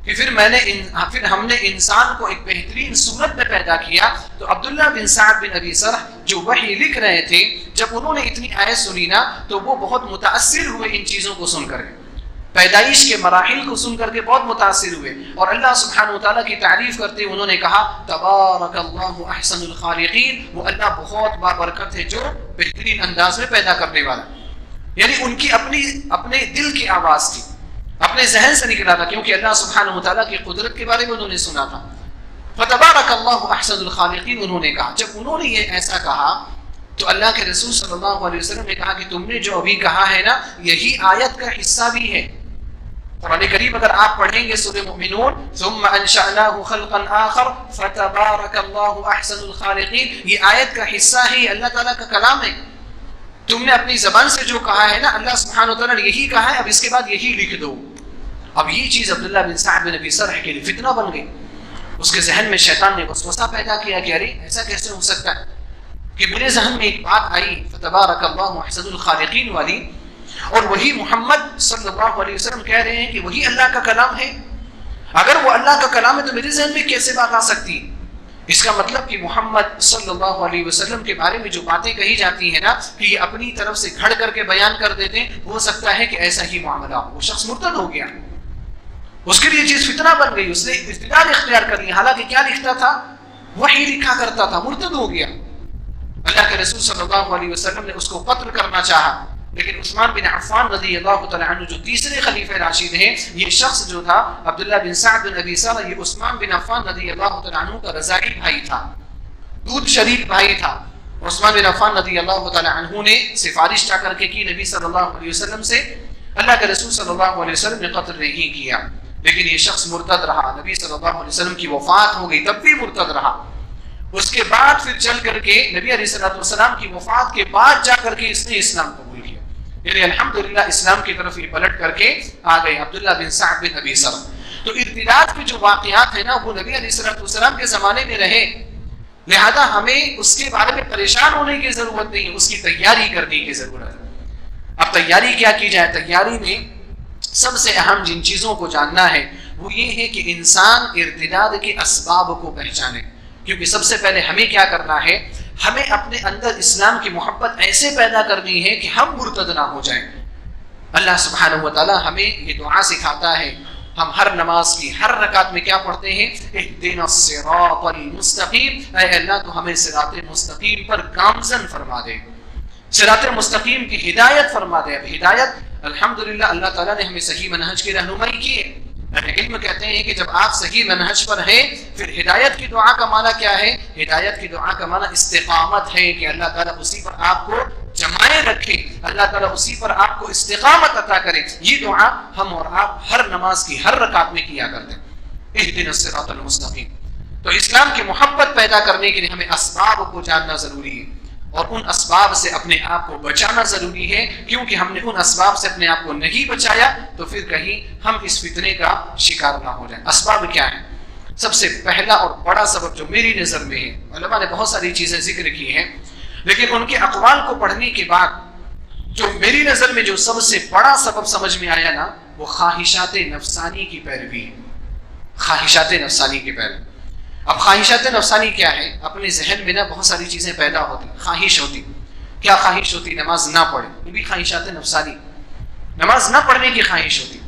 کہ پھر ہم نے انسان کو ایک بہترین صورت میں پیدا کیا, تو عبداللہ بن سعد بن ابی سرح جو وحی لکھ رہے تھے, جب انہوں نے اتنی آیت سنی نا تو وہ بہت متاثر ہوئے ان چیزوں کو سن کر, پیدائش کے مراحل کو سن کر کے بہت متاثر ہوئے. اور اللہ سبحانہ وتعالیٰ کی تعریف کرتے انہوں نے کہا تبارک اللہ احسن الخالقین, وہ اللہ بہت بابرکت ہے جو بہترین انداز میں پیدا کرنے والا. یعنی ان کی اپنے دل کی آواز تھی, اپنے ذہن سے نکلا تھا, کیونکہ اللہ سبحانہ وتعالیٰ کی قدرت کے بارے میں انہوں نے سنا تھا. فتبارک اللہ احسن الخالقین انہوں نے کہا. جب انہوں نے یہ ایسا کہا تو اللہ کے رسول صلی اللہ علیہ وسلم نے کہا کہ تم نے جو ابھی کہا ہے نا, یہی آیت کا حصہ بھی ہے. قرآن کریم اگر آپ پڑھیں گے سورہ مؤمنون ثم انشأناه خلقا آخر فتبارک اللہ احسن الخالقین, یہ آیت کا حصہ ہے, اللہ تعالیٰ کا کلام ہے. تم نے اپنی زبان سے جو کہا ہے نا, اللہ سبحانہ وتعالیٰ نے یہی کہا ہے, اب اس کے بعد یہی لکھ دو. اب یہ چیز عبداللہ بن سعد بن ابی سرح کے لیے فتنہ بن گئی. اس کے ذہن میں شیطان نے وسوسہ پیدا کیا کہ ارے ایسا کیسے ہو سکتا ہے, کہ میرے ذہن میں ایک بات آئی فتبارک اللہ احسن الخالقین والی, اور وہی محمد صلی اللہ علیہ وسلم کہہ رہے ہیں کہ وہی اللہ کا کلام ہے. اگر وہ اللہ کا کلام ہے تو میرے ذہن میں کیسے بات آ سکتی؟ اس کا مطلب کہ محمد صلی اللہ علیہ وسلم کے بارے میں جو باتیں کہی جاتی ہیں نا, کہ یہ اپنی طرف سے گھڑ کر کے بیان کر دیتے ہیں, ہو سکتا ہے کہ ایسا ہی معاملہ ہو. وہ شخص مرتد ہو گیا, اس کے لیے چیز فتنہ بن گئی, اس نے ارتداد اختیار کر لی. حالانکہ کیا لکھتا تھا, وحی لکھا کرتا تھا, مرتد ہو گیا. اللہ کے رسول صلی اللہ علیہ وسلم نے اس کو قتل کرنا چاہا, لیکن عثمان بن عفان رضی اللہ تعالیٰ عنہ جو تیسرے خلیفہ راشد ہیں, یہ شخص جو تھا عبداللہ بن سعد بن ابی سرح, یہ عثمان بن عفان رضی اللہ تعالیٰ عنہ کا رضاعی بھائی تھا, دودھ شریک بھائی تھا. عثمان بن عفان رضی اللہ تعالیٰ عنہ نے سفارش چاہ کر کے کی نبی صلی اللہ علیہ وسلم سے. اللہ کے رسول صلی اللہ علیہ وسلم نے قتل نہیں کیا, لیکن یہ شخص مرتد رہا. نبی صلی اللہ علیہ وسلم کی وفات ہو گئی تب بھی مرتد رہا. اس کے بعد پھر چل کر کے نبی علیہ السلام کی وفات کے بعد جا کر کے اس نے اسلام قبول کیا. یعنی الحمدللہ اسلام کی طرف یہ پلٹ کر کے آ گئے عبداللہ بن سعد بن ابی سرح. تو ارتداد کے جو واقعات ہیں نا, وہ نبی علیہ السلام کے زمانے میں رہے, لہذا ہمیں اس کے بارے میں پریشان ہونے کی ضرورت نہیں, اس کی تیاری کرنے کی ضرورت ہے. اب تیاری کیا کی جائے؟ تیاری میں سب سے اہم جن چیزوں کو جاننا ہے وہ یہ ہے کہ انسان ارتداد کے اسباب کو پہچانے، کیونکہ سب سے پہلے ہمیں کیا کرنا ہے، ہمیں اپنے اندر اسلام کی محبت ایسے پیدا کرنی ہے کہ ہم مرتد نہ ہو جائیں۔ اللہ سبحانہ و تعالی ہمیں یہ دعا سکھاتا ہے، ہم ہر نماز کی ہر رکعت میں کیا پڑھتے ہیں، اہدنا الصراط المستقیم، اے اللہ تو ہمیں صراط مستقیم پر گامزن فرما دے، صراط مستقیم کی ہدایت فرما دے۔ اب ہدایت الحمدللہ اللہ تعالیٰ نے ہمیں صحیح منہج کی رہنمائی کی ہے۔ علم کہتے ہیں کہ جب آپ صحیح منہج پر ہیں پھر ہدایت کی دعا کا معنی کیا ہے، ہدایت کی دعا کا معنی استقامت ہے کہ اللہ تعالیٰ اسی پر آپ کو جمائے رکھے، اللہ تعالیٰ اسی پر آپ کو استقامت عطا کرے۔ یہ دعا ہم اور آپ ہر نماز کی ہر رکعت میں کیا کرتے ہیں، اہدنا الصراط المستقیم۔ تو اسلام کی محبت پیدا کرنے کے لیے ہمیں اسباب کو جاننا ضروری ہے، اور ان اسباب سے اپنے آپ کو بچانا ضروری ہے، کیونکہ ہم نے ان اسباب سے اپنے آپ کو نہیں بچایا تو پھر کہیں ہم اس فتنے کا شکار نہ ہو جائیں۔ اسباب کیا ہیں؟ سب سے پہلا اور بڑا سبب جو میری نظر میں ہے، علماء نے بہت ساری چیزیں ذکر کی ہیں، لیکن ان کے اقوال کو پڑھنے کے بعد جو میری نظر میں جو سب سے بڑا سبب سمجھ میں آیا نا، وہ خواہشات نفسانی کی پیروی ہے۔ خواہشات نفسانی کی پیروی۔ اب خواہشات نفسانی کیا ہے؟ اپنے ذہن میں نا بہت ساری چیزیں پیدا ہوتی، خواہش ہوتی۔ کیا خواہش ہوتی؟ نماز نہ پڑھے، یہ بھی خواہشات نفسانی۔ نماز نہ پڑھنے کی خواہش ہوتی۔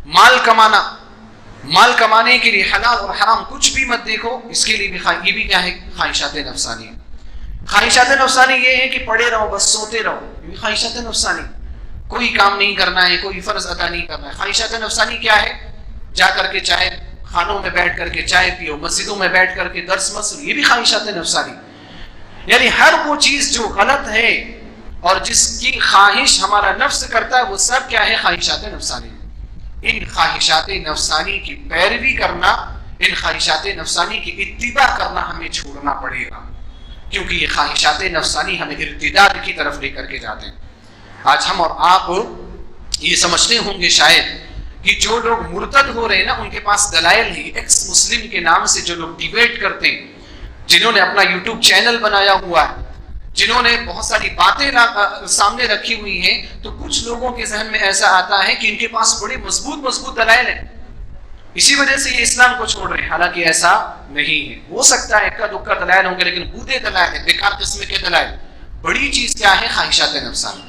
مال کمانا، مال کمانے کے لیے حلال اور حرام کچھ بھی مت دیکھو، اس کے لیے بھی یہ بھی کیا ہے؟ خواہشات نفسانی۔ خواہشات نفسانی یہ ہے کہ پڑے رہو بس سوتے رہو، یہ بھی خواہشات نفسانی۔ کوئی کام نہیں کرنا ہے، کوئی فرض ادا نہیں کرنا ہے۔ خواہشات نفسانی کیا ہے؟ جا کر کے چاہے خانوں میں بیٹھ کر کے چائے پیو، مسجدوں میں بیٹھ کر کے درس مت سنو، یہ بھی خواہشات نفسانی۔ یعنی ہر وہ چیز جو غلط ہے اور جس کی خواہش ہمارا نفس کرتا ہے وہ سب کیا ہے؟ خواہشات نفسانی۔ ان خواہشات نفسانی کی پیروی کرنا، ان خواہشات نفسانی کی اتباع کرنا ہمیں چھوڑنا پڑے گا، کیونکہ یہ خواہشات نفسانی ہمیں ارتداد کی طرف لے کر کے جاتے ہیں۔ آج ہم اور آپ یہ سمجھتے ہوں گے شاید کہ جو لوگ مرتد ہو رہے ہیں نا ان کے پاس دلائل ہیں، ایکس مسلم کے نام سے جو لوگ ڈیبیٹ کرتے ہیں، جنہوں نے اپنا یوٹیوب چینل بنایا ہوا ہے، جنہوں نے بہت ساری باتیں سامنے رکھی ہوئی ہیں، تو کچھ لوگوں کے ذہن میں ایسا آتا ہے کہ ان کے پاس بڑے مضبوط دلائل ہیں، اسی وجہ سے یہ اسلام کو چھوڑ رہے ہیں، حالانکہ ایسا نہیں ہے۔ ہو سکتا ہے اکا دکا دلائل ہوں گے، لیکن بودے دلائل ہیں، بیکار قسم کے دلائل۔ بڑی چیز کیا ہے؟ خواہشات نفسانی۔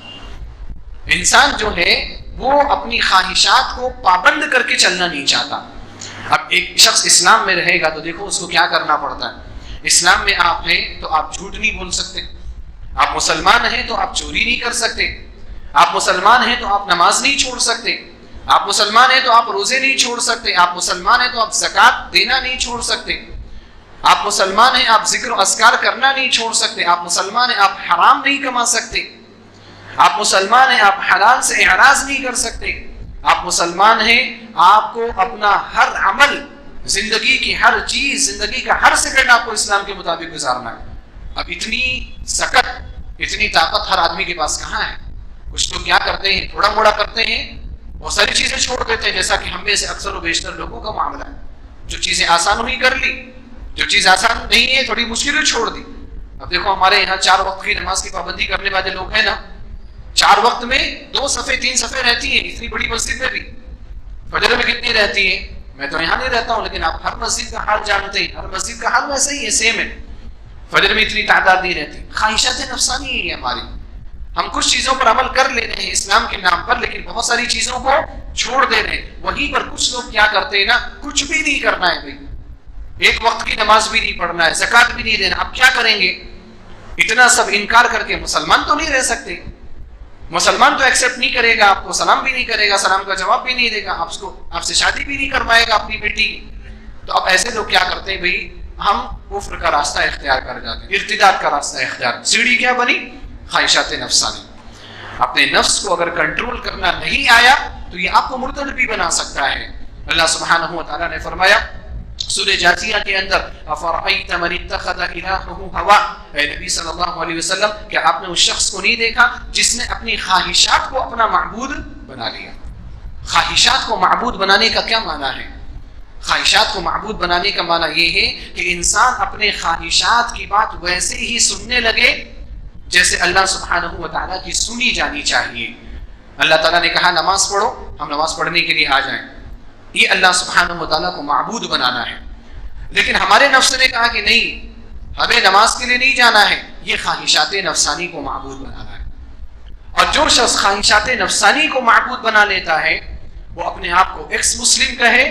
انسان جو ہے وہ اپنی خواہشات کو پابند کر کے چلنا نہیں چاہتا۔ اب ایک شخص اسلام میں رہے گا تو دیکھو اس کو کیا کرنا پڑتا ہے۔ اسلام میں آپ ہیں تو آپ جھوٹ نہیں بول سکتے، آپ مسلمان ہیں تو آپ چوری نہیں کر سکتے، آپ مسلمان ہیں تو آپ نماز نہیں چھوڑ سکتے، آپ مسلمان ہیں تو آپ روزے نہیں چھوڑ سکتے، آپ مسلمان ہیں تو آپ زکوٰۃ دینا نہیں چھوڑ سکتے، آپ مسلمان ہیں آپ ذکر و اذکار کرنا نہیں چھوڑ سکتے، آپ مسلمان ہیں آپ حرام نہیں کما سکتے، آپ مسلمان ہیں آپ حلال سے اعراض نہیں کر سکتے، آپ مسلمان ہیں آپ کو اپنا ہر عمل، زندگی کی ہر چیز، زندگی کا ہر سیکنڈ آپ کو اسلام کے مطابق گزارنا ہے۔ اب اتنی سکت، اتنی طاقت ہر آدمی کے پاس کہاں ہے؟ کچھ تو کیا کرتے ہیں، تھوڑا موڑا کرتے ہیں، بہت ساری چیزیں چھوڑ دیتے ہیں، جیسا کہ ہم میں سے اکثر و بیشتر لوگوں کا معاملہ ہے۔ جو چیزیں آسان ہوئی کر لی، جو چیز آسان نہیں ہے تھوڑی مشکلیں چھوڑ دی۔ اب دیکھو ہمارے یہاں 4 وقت کی نماز کی پابندی کرنے والے لوگ ہیں نا، 4 وقت میں 2 صفیں 3 صفیں رہتی ہیں، اتنی بڑی مسجد میں بھی۔ فجر میں کتنی رہتی ہیں؟ میں تو یہاں نہیں رہتا ہوں، لیکن آپ ہر مسجد کا حال جانتے ہیں، ہر مسجد کا حال ویسا ہی ہے، سیم ہے۔ فجر میں اتنی تعداد نہیں رہتی۔ خواہشات نفسانی ہی ہے ہماری، ہم کچھ چیزوں پر عمل کر لے رہے ہیں اسلام کے نام پر، لیکن بہت ساری چیزوں کو چھوڑ دے رہے ہیں۔ وہیں پر کچھ لوگ کیا کرتے ہیں نا، کچھ بھی نہیں کرنا ہے بھائی، 1 وقت کی نماز بھی نہیں پڑھنا ہے، زکوٰۃ بھی نہیں دینا، اب کیا کریں گے؟ اتنا سب انکار کر کے مسلمان تو نہیں رہ سکتے، مسلمان تو ایکسیپٹ نہیں کرے گا آپ کو، سلام بھی نہیں کرے گا، سلام کا جواب بھی نہیں دے گا، آپ سے شادی بھی نہیں کروائے گا اپنی بیٹی کی۔ تو اب ایسے لوگ کیا کرتے ہیں بھائی، ہم کفر کا راستہ اختیار کر جاتے ہیں، ارتداد کا راستہ اختیار۔ سیڑھی کیا بنی؟ خواہشات نفسانی۔ اپنے نفس کو اگر کنٹرول کرنا نہیں آیا تو یہ آپ کو مرتد بھی بنا سکتا ہے۔ اللہ سبحانہ و تعالیٰ نے فرمایا سورہ جاثیہ کے اندر، افرأیت من اتخذ الہہ ہوا، اے نبی صلی اللہ علیہ وسلم کیا آپ نے اس شخص کو نہیں دیکھا جس نے اپنی خواہشات کو اپنا معبود بنا لیا؟ خواہشات کو معبود بنانے کا کیا معنی ہے؟ خواہشات کو معبود بنانے کا معنی یہ ہے کہ انسان اپنے خواہشات کی بات ویسے ہی سننے لگے جیسے اللہ سبحانہ و تعالیٰ کی سنی جانی چاہیے۔ اللہ تعالیٰ نے کہا نماز پڑھو، ہم نماز پڑھنے کے لیے آ جائیں، یہ اللہ سبحانہ و تعالیٰ کو معبود بنانا ہے۔ لیکن ہمارے نفس نے کہا کہ نہیں، ہمیں نماز کے لیے نہیں جانا ہے، یہ خواہشات نفسانی کو معبود بنانا ہے۔ اور جو شخص خواہشات نفسانی کو معبود بنا لیتا ہے وہ اپنے آپ کو ایکس مسلم کہے،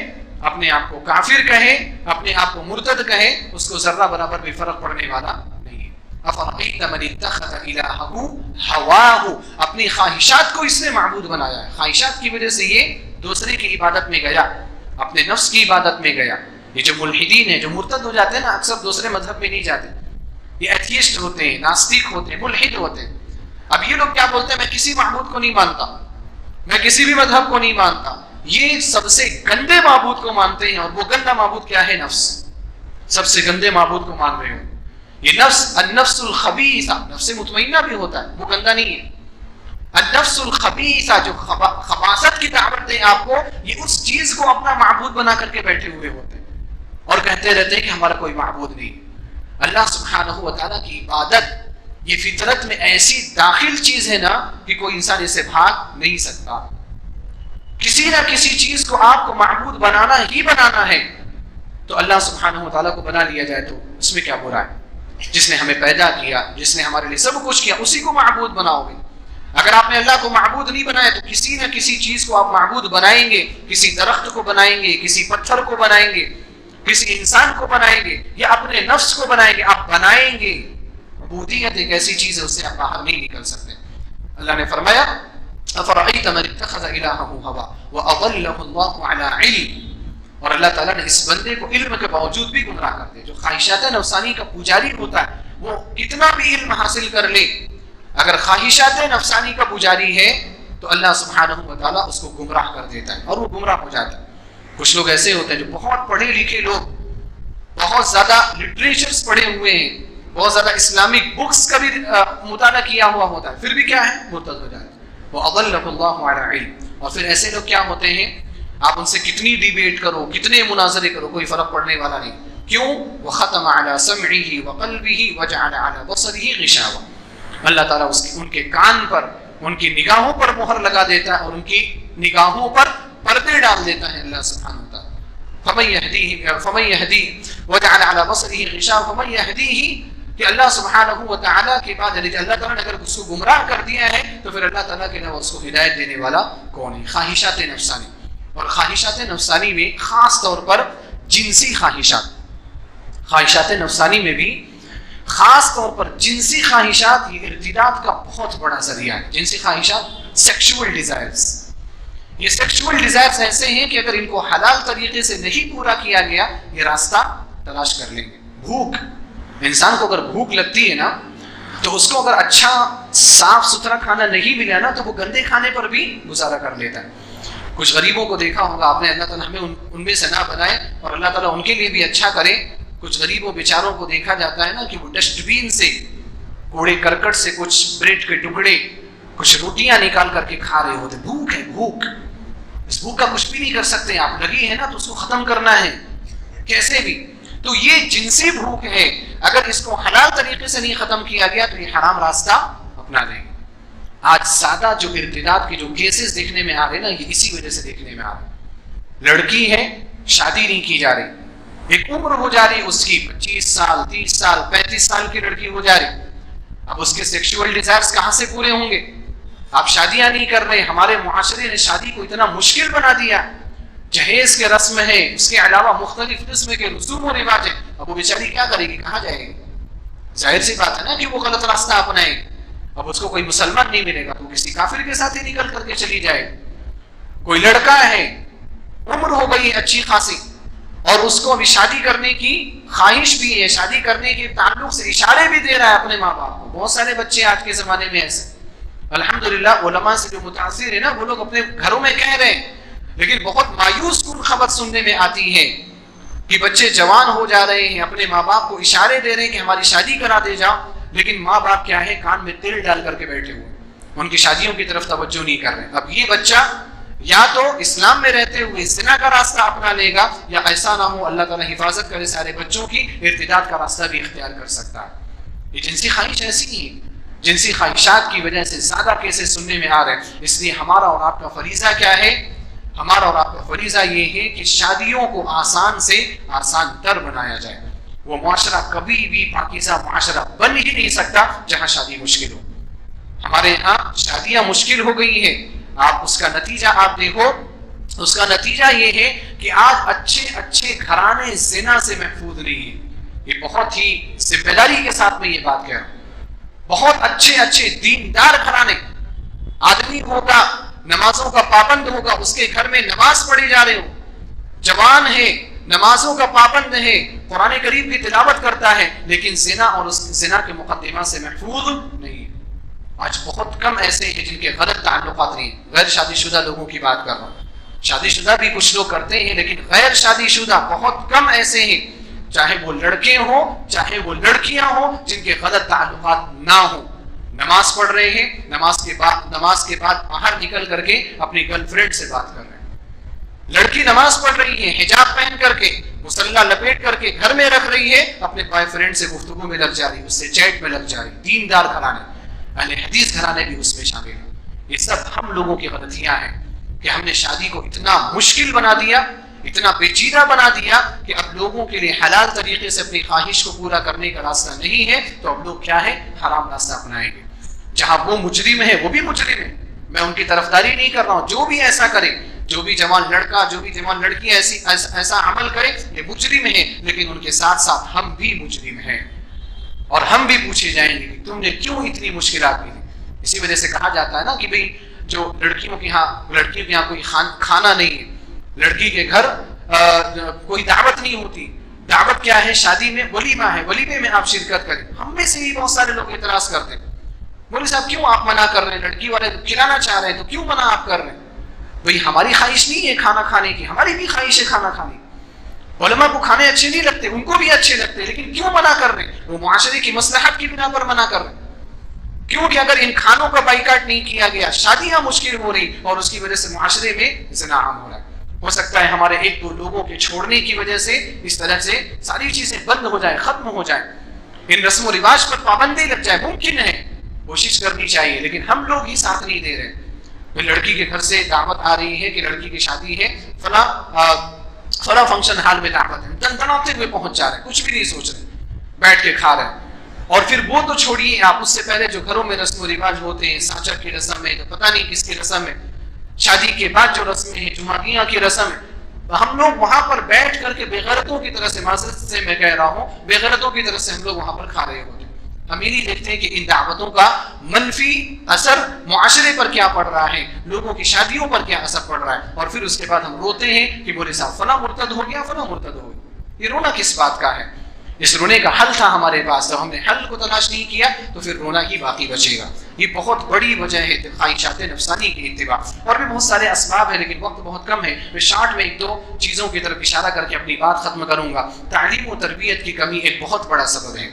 اپنے آپ کو کافر کہے، اپنے آپ کو مرتد کہے، اس کو ذرہ برابر بھی فرق پڑنے والا نہیں ہے۔ افرأیت من اتخذ الہہ ہواہ، اپنی خواہشات کو اس نے معبود بنایا ہے، خواہشات کی وجہ سے یہ دوسرے کی عبادت میں گیا، اپنے نفس کی عبادت میں گیا۔ یہ جو ملحدین ہیں، جو مرتد ہو جاتے ہیں نا، اکثر دوسرے مذہب میں نہیں جاتے، یہ ایتھیسٹ ہوتے ہیں، ناستک ہوتے ہیں، ملحد ہوتے ہیں۔ اب یہ لوگ کیا بولتے ہیں، میں کسی معبود کو نہیں مانتا، میں کسی بھی مذہب کو نہیں مانتا، یہ سب سے گندے معبود کو مانتے ہیں۔ اور وہ گندا معبود کیا ہے؟ نفس، سب سے گندے معبود کو مان رہے ہو۔ یہ نفس، النفس الخبیثہ، نفس مطمئنہ بھی ہوتا ہے، وہ گندا نہیں ہے۔ النفس الخبیثہ جو خباثت کی دعوت دیں آپ کو، یہ اس چیز کو اپنا معبود بنا کر کے بیٹھے ہوئے ہوتے ہیں اور کہتے رہتے ہیں کہ ہمارا کوئی معبود نہیں۔ اللہ سبحانہ و تعالیٰ کی عبادت یہ فطرت میں ایسی داخل چیز ہے نا کہ کوئی انسان اسے بھاگ نہیں سکتا۔ کسی نہ کسی چیز کو آپ کو معبود بنانا ہی بنانا ہے، تو اللہ سبحانہ و تعالیٰ کو بنا لیا جائے تو اس میں کیا برا ہے؟ جس نے ہمیں پیدا کیا، جس نے ہمارے لیے سب کچھ کیا، اسی کو معبود بناؤ گے۔ اگر آپ نے اللہ کو معبود نہیں بنایا تو کسی نہ کسی چیز کو آپ معبود بنائیں گے، کسی درخت کو بنائیں گے، کسی پتھر کو بنائیں گے، کسی انسان کو بنائیں گے، یا اپنے نفس کو بنائیں گے، آپ بنائیں گے۔ عبودیت ایک ایسی چیز ہے اس سے آپ باہر نہیں نکل سکتے۔ اللہ نے فرمایا افرأیت من اتخذ الہہ ہوا واضلہ اللہ علی علم، اور اللہ تعالیٰ نے اس بندے کو علم کے باوجود بھی گمراہ کر دیا۔ جو خواہشات نفسانی کا پجاری ہوتا ہے وہ کتنا بھی علم حاصل کر لے، اگر خواہشات نفسانی کا پجاری ہے تو اللہ سبحانہ و تعالیٰ اس کو گمراہ کر دیتا ہے اور وہ گمراہ ہو جاتا ہے۔ کچھ لوگ ایسے ہوتے ہیں جو بہت پڑھے لکھے لوگ، بہت زیادہ لٹریچرز پڑھے ہوئے ہیں، بہت زیادہ اسلامک بکس کا بھی مطالعہ کیا ہوا ہوتا ہے، پھر بھی کیا ہے؟ مرتد ہو جاتے ہیں۔ وَأَضَلَّهُ اللَّهُ عَلَىٰ عِلْمٍ، اور پھر ایسے لوگ کیا ہوتے ہیں، آپ ان سے کتنی ڈیبیٹ کرو، کتنے مناظرے کرو، کوئی فرق پڑنے والا نہیں۔ کیوں؟ وَخَتَمَ عَلَىٰ سَمْعِهِ وَقَلْبِهِ وَجَعَلَ عَلَىٰ بَصَرِهِ غِشَاوَةً، اللہ تعالیٰ ان کے کان پر، ان کی نگاہوں پر مہر لگا دیتا ہے اور ان کی نگاہوں پر پردے ڈال دیتا ہے اللہ سبحانہ و تعالیٰ۔ فَمَن يَهْدِيهِ وَجَعَلَ عَلَىٰ بَصَرِهِ غِشَاوَةً فَمَن يَهْدِيهِ، کہ اللہ سبحانہ و تعالیٰ کے بعد اللہ تعالیٰ نے اگر اس کو گمراہ کر دیا ہے تو پھر اللہ تعالیٰ کے علاوہ اس کو ہدایت دینے والا کون ہے؟ خواہشات نفسانی، اور خواہشات نفسانی میں خاص طور پر جنسی خواہشات، خواہشات نفسانی میں بھی خاص طور پر جنسی خواہشات یہ ارتداد کا بہت بڑا ذریعہ ہے۔ جنسی خواہشات، سیکشول ڈیزائرز، یہ سیکشول ڈیزائرز ایسے ہیں کہ اگر ان کو حلال طریقے سے نہیں پورا کیا گیا یہ راستہ تلاش کر لیں گے۔ بھوک، انسان کو اگر بھوک لگتی ہے نا تو اس کو اگر اچھا صاف ستھرا کھانا نہیں ملا نا تو وہ گندے کھانے پر بھی گزارا کر لیتا ہے۔ کچھ غریبوں کو دیکھا ہوگا آپ نے، اللہ تعالیٰ ہمیں ان میں سے نہ بنائے اور اللہ تعالیٰ ان کے لیے بھی اچھا کرے۔ کچھ غریبوں بیچاروں کو دیکھا جاتا ہے نا کہ وہ ڈسٹ بین سے، کوڑے کرکٹ سے کچھ بریڈ کے ٹکڑے، کچھ روٹیاں نکال کر کے کھا رہے ہوتے۔ بھوک ہے، بھوک، اس بھوک کا کچھ بھی نہیں کر سکتے آپ، لگی ہے نا تو اس کو ختم کرنا ہے کیسے بھی۔ تو یہ جنسی بھوک ہے، اگر اس کو حلال طریقے سے نہیں ختم کیا گیا تو یہ حرام راستہ اپنا لیں گے۔ آج سادہ جو ارتداد کے جو کیسز دیکھنے میں آ رہے نا، یہ اسی وجہ سے دیکھنے میں آ رہے۔ لڑکی ہے، شادی نہیں کی جا رہی، ایک عمر ہو جا رہی اس کی 25 سال 30 سال 35 سال کی لڑکی ہو جا رہی، اب اس کے سیکشول ڈیزائرز کہاں سے پورے ہوں گے؟ آپ شادیاں نہیں کر رہے۔ ہمارے معاشرے نے شادی کو اتنا مشکل بنا دیا، جہیز کے رسم ہے، اس کے علاوہ مختلف قسم کے رسوم و رواج ہیں، اب وہ بیچاری کیا کرے گی، کہاں جائے گی؟ ظاہر سی بات ہے نا کہ وہ غلط راستہ اپنائے گی۔ اب اس کو کوئی مسلمان نہیں ملے گا تو کسی کافر کے ساتھ ہی نکل کر کے چلی جائے گی۔ کوئی لڑکا ہے، عمر ہو گئی اچھی خاصی اور اس کو ابھی شادی کرنے کی خواہش بھی ہے، شادی کرنے کے تعلق سے اشارے بھی دے رہا ہے اپنے ماں باپ کو۔ بہت سارے بچے آج کے زمانے میں ایسے، الحمدللہ علماء سے جو متاثر ہے نا وہ لوگ اپنے گھروں میں کہہ رہے ہیں، لیکن بہت مایوس کن خبر سننے میں آتی ہے کہ بچے جوان ہو جا رہے ہیں، اپنے ماں باپ کو اشارے دے رہے ہیں کہ ہماری شادی کرا دے جاؤ، لیکن ماں باپ کیا ہے، کان میں تیل ڈال کر کے بیٹھے ہوئے، ان کی شادیوں کی طرف توجہ نہیں کر رہے۔ اب یہ بچہ یا تو اسلام میں رہتے ہوئے زنا کا راستہ اپنا لے گا، یا ایسا نہ ہو، اللہ تعالیٰ حفاظت کرے سارے بچوں کی، ارتداد کا راستہ بھی اختیار کر سکتا ہے۔ یہ جنسی خواہش ایسی ہی ہے جنسی خواہشات کی وجہ سے زیادہ کیسز سننے میں آ رہے ہیں۔ اس لیے ہمارا اور آپ کا فریضہ کیا ہے؟ ہمارا اور آپ کا فریضہ یہ ہے کہ شادیوں کو آسان سے آسان تر بنایا جائے۔ وہ معاشرہ کبھی بھی پاکیزہ معاشرہ بن ہی نہیں سکتا جہاں شادی مشکل ہو۔ ہمارے یہاں شادیاں مشکل ہو گئی ہیں، آپ اس کا نتیجہ آپ دیکھو، اس کا نتیجہ یہ ہے کہ آج اچھے اچھے گھرانے زنا سے محفوظ نہیں ہیں۔ یہ بہت ہی ذمہ داری کے ساتھ میں یہ بات کہہ رہا ہوں۔ بہت اچھے اچھے دیندار گھرانے، آدمی ہوگا نمازوں کا پابند ہوگا، اس کے گھر میں نماز پڑھی جا رہے ہو، جوان ہے، نمازوں کا پابند ہے، قرآن کریم کی تلاوت کرتا ہے، لیکن زنا اور اس زنا کے مقدمہ سے محفوظ نہیں ہے۔ آج بہت کم ایسے ہیں جن کے غلط تعلقات نہیں ہیں۔ غیر شادی شدہ لوگوں کی بات کر رہا ہوں، شادی شدہ بھی کچھ لوگ کرتے ہیں، لیکن غیر شادی شدہ بہت کم ایسے ہیں، چاہے وہ لڑکے ہوں چاہے وہ لڑکیاں ہوں، جن کے غلط تعلقات نہ ہوں۔ نماز پڑھ رہے ہیں، نماز کے بعد باہر نکل کر کے اپنی گرل فرینڈ سے بات کر رہے ہیں۔ لڑکی نماز پڑھ رہی ہے، حجاب پہن کر کے، مسلح لپیٹ کر کے گھر میں رکھ رہی ہے، اپنے بوائے فرینڈ سے گفتگو میں لگ جا رہی ہے، اس سے چیٹ میں لگ جا رہی ہے۔ دیندار گھرانے، اہل حدیث گھرانے بھی اس میں شامل ہیں۔ یہ سب ہم لوگوں کی غلطیاں ہیں کہ ہم نے شادی کو اتنا مشکل بنا دیا، اتنا پیچیدہ بنا دیا کہ اب لوگوں کے لیے حلال طریقے سے اپنی خواہش کو پورا کرنے کا راستہ نہیں ہے، تو اب لوگ کیا ہے؟ حرام راستہ اپنائیں گے۔ جہاں وہ مجرم ہے وہ بھی مجرم ہے، میں ان کی طرفداری نہیں کر رہا ہوں، جو بھی ایسا کرے، جو بھی جوان لڑکا جو بھی جوان لڑکی ایسا عمل کرے یہ مجرم ہے، لیکن ان کے ساتھ ساتھ ہم بھی مجرم ہیں، اور ہم بھی پوچھے جائیں گے کہ تم نے کیوں اتنی مشکلات کی۔ اسی وجہ سے کہا جاتا ہے نا کہ بھئی جو لڑکیوں کے یہاں کوئی کھانا نہیں ہے، لڑکی کے گھر کوئی دعوت نہیں ہوتی۔ دعوت کیا ہے؟ شادی میں ولیمہ ہے، ولیمے میں آپ شرکت کریں۔ ہم میں سے ہی بہت سارے لوگ اعتراض کرتے ہیں، مولوی صاحب کیوں آپ منع کر رہے ہیں؟ لڑکی والے کھلانا چاہ رہے ہیں تو کیوں منع آپ کر رہے ہیں؟ بھئی ہماری خواہش نہیں ہے کھانا کھانے کی، ہماری بھی خواہش ہے کھانا کھانے کی۔ علماء کو کھانے اچھے نہیں لگتے، ان کو بھی اچھے لگتے ہیں، لیکن کیوں منع کر رہے ہیں؟ وہ معاشرے کی مصلحت کی بنا پر منع کر رہے ہیں، کیونکہ اگر ان کھانوں کا بائیکاٹ نہیں کیا گیا شادیاں مشکل ہو رہی، اور اس کی وجہ سے معاشرے میں زنا عام ہو رہا ہے۔ ہو سکتا ہے ہمارے ایک دو لوگوں کے چھوڑنے کی وجہ سے اس طرح سے ساری چیزیں بند ہو جائیں، ختم ہو جائیں، ان رسم و رواج پر پابندی لگ جائے، ممکن ہے، کوشش کرنی چاہیے، لیکن ہم لوگ ہی ساتھ نہیں دے رہے۔ لڑکی کے گھر سے دعوت آ رہی ہے کہ لڑکی کی شادی ہے، فلاں فنکشن ہال میں دعوت ہے، دندناتے ہوئے پہنچ جا رہے ہیں، کچھ بھی نہیں سوچ رہے، بیٹھ کے کھا رہے ہیں۔ اور پھر وہ تو چھوڑیے، آپ اس سے پہلے جو گھروں میں رسم و رواج ہوتے ہیں، سانچر کی رسم ہے تو پتہ نہیں کس کی رسم ہے، شادی کے بعد جو رسمیں ہیں، جمعگیاں کی رسم ہے، ہم لوگ وہاں پر بیٹھ کر کے بے غیرتوں کی طرح سے، معذرت سے میں کہہ رہا ہوں، بے غیرتوں کی طرح سے ہم لوگ وہاں پر کھا رہے ہوتے ہیں۔ ہم یہ نہیں دیکھتے ہیں کہ ان دعوتوں کا منفی اثر معاشرے پر کیا پڑ رہا ہے، لوگوں کی شادیوں پر کیا اثر پڑ رہا ہے، اور پھر اس کے بعد ہم روتے ہیں کہ مولوی صاحب فلاں مرتد ہو گیا، فلاں مرتد ہو گیا۔ یہ رونا کس بات کا ہے؟ اس رونے کا حل تھا ہمارے پاس، جب ہم نے حل کو تلاش نہیں کیا تو پھر رونا ہی باقی بچے گا۔ یہ بہت بڑی وجہ ہے خواہشات نفسانی کی اتباع، اور بھی بہت سارے اسباب ہیں، لیکن وقت بہت کم ہے، میں شارٹ میں ایک دو چیزوں کی طرف اشارہ کر کے اپنی بات ختم کروں گا۔ تعلیم و تربیت کی کمی ایک بہت بڑا سبب ہے،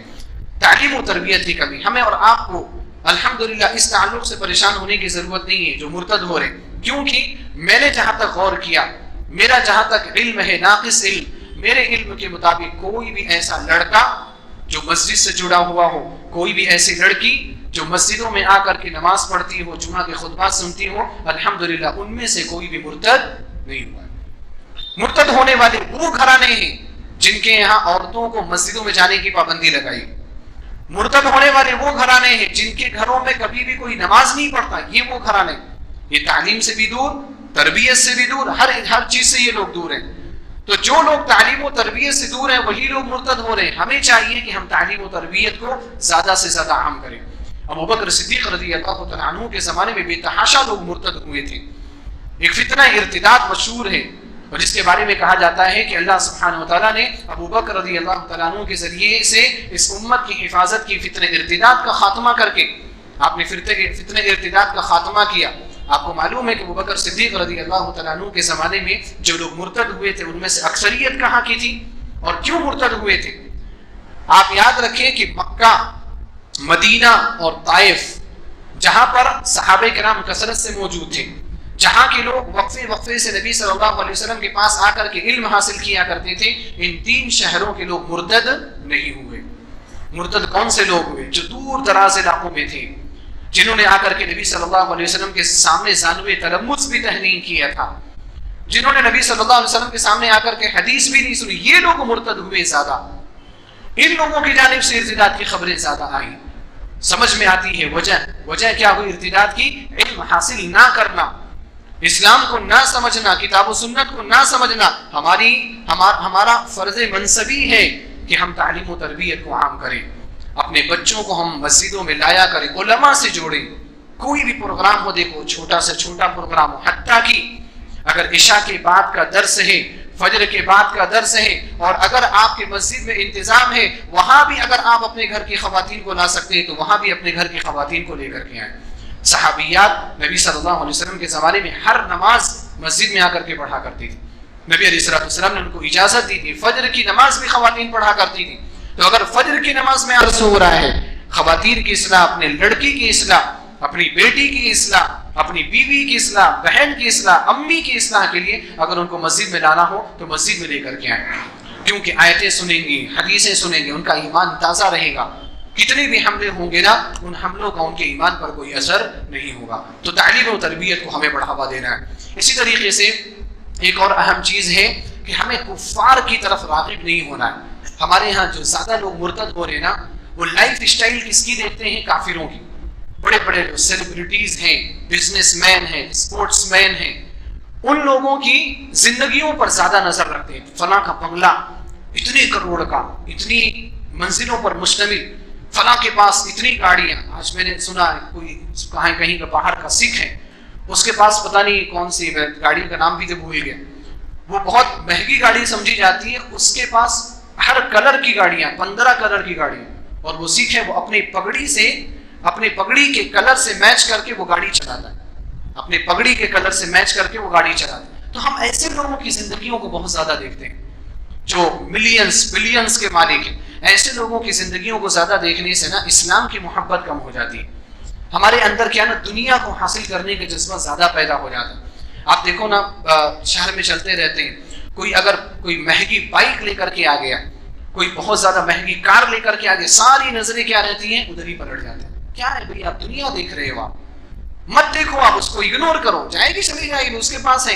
تعلیم و تربیت کی کمی۔ ہمیں اور آپ کو الحمدللہ اس تعلق سے پریشان ہونے کی ضرورت نہیں ہے جو مرتد ہو رہے، کیونکہ میں نے جہاں تک غور کیا، میرا جہاں تک علم ہے، ناقص علم، میرے علم کے مطابق کوئی بھی ایسا لڑکا جو مسجد سے جڑا ہوا ہو، کوئی بھی ایسی لڑکی جو مسجدوں میں آ کر کے نماز پڑھتی ہو، جمعہ کے خطبات سنتی ہو، الحمدللہ ان میں سے کوئی بھی مرتد نہیں ہوا۔ مرتد ہونے والے وہ گھرانے ہیں جن کے یہاں عورتوں کو مسجدوں میں جانے کی پابندی لگائی، مرتد ہونے والے وہ گھرانے ہیں جن کے گھروں میں کبھی بھی کوئی نماز نہیں پڑھتا، یہ وہ گھرانے، یہ تعلیم سے بھی دور، تربیت سے بھی دور، ہر چیز سے یہ لوگ دور ہیں۔ تو جو لوگ تعلیم و تربیت سے دور ہیں وہی لوگ مرتد ہو رہے ہیں۔ ہمیں چاہیے کہ ہم تعلیم و تربیت کو زیادہ سے زیادہ عام کریں۔ ابوبکر صدیق رضی اللہ تعالیٰ عنہ کے زمانے میں بے تحاشا لوگ مرتد ہوئے تھے۔ ایک فتنہ ارتداد مشہور ہے، اور جس کے بارے میں کہا جاتا ہے کہ اللہ سبحانہ وتعالیٰ نے ابوبکر رضی اللہ تعالیٰ عنہ کے ذریعے سے اس امت کی حفاظت کی، فتنہ ارتداد کا خاتمہ کر کے آپ نے فتنہ ارتداد کا خاتمہ کیا۔ آپ کو معلوم ہے کہ ابوبکر صدیق رضی اللہ تعالیٰ عنہ کے زمانے میں جو لوگ مرتد ہوئے تھے ان میں سے اکثریت کہاں کی تھی اور کیوں مرتد ہوئے تھے؟ آپ یاد رکھیں کہ مکہ، مدینہ اور طائف، جہاں پر صحابہ کرام کثرت سے موجود تھے، جہاں کے لوگ وقفے سے نبی صلی اللہ علیہ وسلم کے پاس آ کر کے علم حاصل کیا کرتے تھے، ان تین شہروں کے لوگ مرتد نہیں ہوئے۔ مرتد کون سے لوگ ہوئے؟ جو دور دراز علاقوں میں تھے، جنہوں نے آ کر کے نبی صلی اللہ علیہ وسلم کے سامنے زانوِ تلمس بھی تحریم کیا تھا، جنہوں نے نبی صلی اللہ علیہ وسلم کے سامنے آ کر کے حدیث بھی نہیں سنی، یہ لوگ مرتد ہوئے زیادہ. ان لوگوں کی جانب سے ارتداد کی خبریں زیادہ آئیں. سمجھ میں آتی ہے وجہ کیا ہوئی ارتداد کی؟ علم حاصل نہ کرنا، اسلام کو نہ سمجھنا، کتاب و سنت کو نہ سمجھنا. ہمارا فرض منصبی ہے کہ ہم تعلیم و تربیت کو عام کریں، اپنے بچوں کو ہم مسجدوں میں لایا کریں، علماء سے جوڑیں. کوئی بھی پروگرام ہو، دیکھو چھوٹا سے چھوٹا پروگرام ہو، حتیٰ کہ اگر عشاء کے بعد کا درس ہے، فجر کے بعد کا درس ہے، اور اگر آپ کے مسجد میں انتظام ہے، وہاں بھی اگر آپ اپنے گھر کی خواتین کو لا سکتے ہیں تو وہاں بھی اپنے گھر کی خواتین کو لے کر کے آئیں. صحابیات نبی صلی اللہ علیہ وسلم کے زمانے میں ہر نماز مسجد میں آ کر کے پڑھا کرتی تھی. نبی علیہ السلام نے ان کو اجازت دی تھی. فجر کی نماز بھی خواتین پڑھا کرتی تھی. تو اگر فجر کی نماز میں عرض ہو رہا ہے خواتین کی اصلاح، اپنے لڑکی کی اصلاح، اپنی بیٹی کی اصلاح، اپنی بیوی کی اصلاح، بہن کی اصلاح، امی کی اصلاح کے لیے اگر ان کو مسجد میں لانا ہو تو مسجد میں لے کر کے آئیں. کیونکہ آیتیں سنیں گی، حدیثیں سنیں گے، ان کا ایمان تازہ رہے گا. کتنے بھی حملے ہوں گے نا، ان حملوں کا ان کے ایمان پر کوئی اثر نہیں ہوگا. تو تعلیم و تربیت کو ہمیں بڑھاوا دینا ہے. اسی طریقے سے ایک اور اہم چیز ہے کہ ہمیں کفار کی طرف راغب نہیں ہونا ہے. ہمارے ہاں جو زیادہ لوگ مرتد ہو رہے ہیں نا، وہ لائف اسٹائل کس کی دیکھتے ہیں؟ کافروں کی. بڑے بڑے جو سیلیبریٹیز ہیں، بزنس مین ہیں، اسپورٹس مین ہیں، ان لوگوں کی زندگیوں پر زیادہ نظر رکھتے ہیں. فلاں کا بنگلہ اتنے کروڑ کا، اتنی منزلوں پر مشتمل، فلاں کے پاس اتنی گاڑیاں. آج میں نے سنا کوئی کہیں کا باہر کا سکھ ہے، اس کے پاس پتہ نہیں کون سی گاڑی کا نام بھی تو بھول گیا، وہ بہت مہنگی گاڑی سمجھی جاتی ہے. اس کے پاس ہر کلر کی گاڑیاں، 15 کلر کی گاڑیاں، اور وہ سکھ ہے، وہ اپنی پگڑی کے کلر سے میچ کر کے وہ گاڑی چلاتا ہے. اپنے پگڑی کے کلر سے میچ کر کے وہ گاڑی چلاتا ہے. تو ہم ایسے لوگوں کی زندگیوں کو بہت زیادہ دیکھتے ہیں جو ملینز بلینز کے مالک ہیں. ایسے لوگوں کی زندگیوں کو زیادہ دیکھنے سے نا اسلام کی محبت کم ہو جاتی ہے. ہمارے اندر کیا نا، دنیا کو حاصل کرنے کا جذبہ زیادہ پیدا ہو جاتا ہے. آپ دیکھو نا، شہر میں چلتے رہتے ہیں، کوئی مہنگی بائک لے کر کے آ گیا، کوئی بہت زیادہ مہنگی کار لے کر کے آ گیا، ساری نظریں کیا رہتی ہیں؟ ادھر ہی پلٹ جاتے ہیں. کیا ہے بھئی، آپ دنیا دیکھ رہے ہو، آپ مت دیکھو، آپ اس کو اگنور کرو، جائے گی چلی جائے گی، اس کے پاس ہے.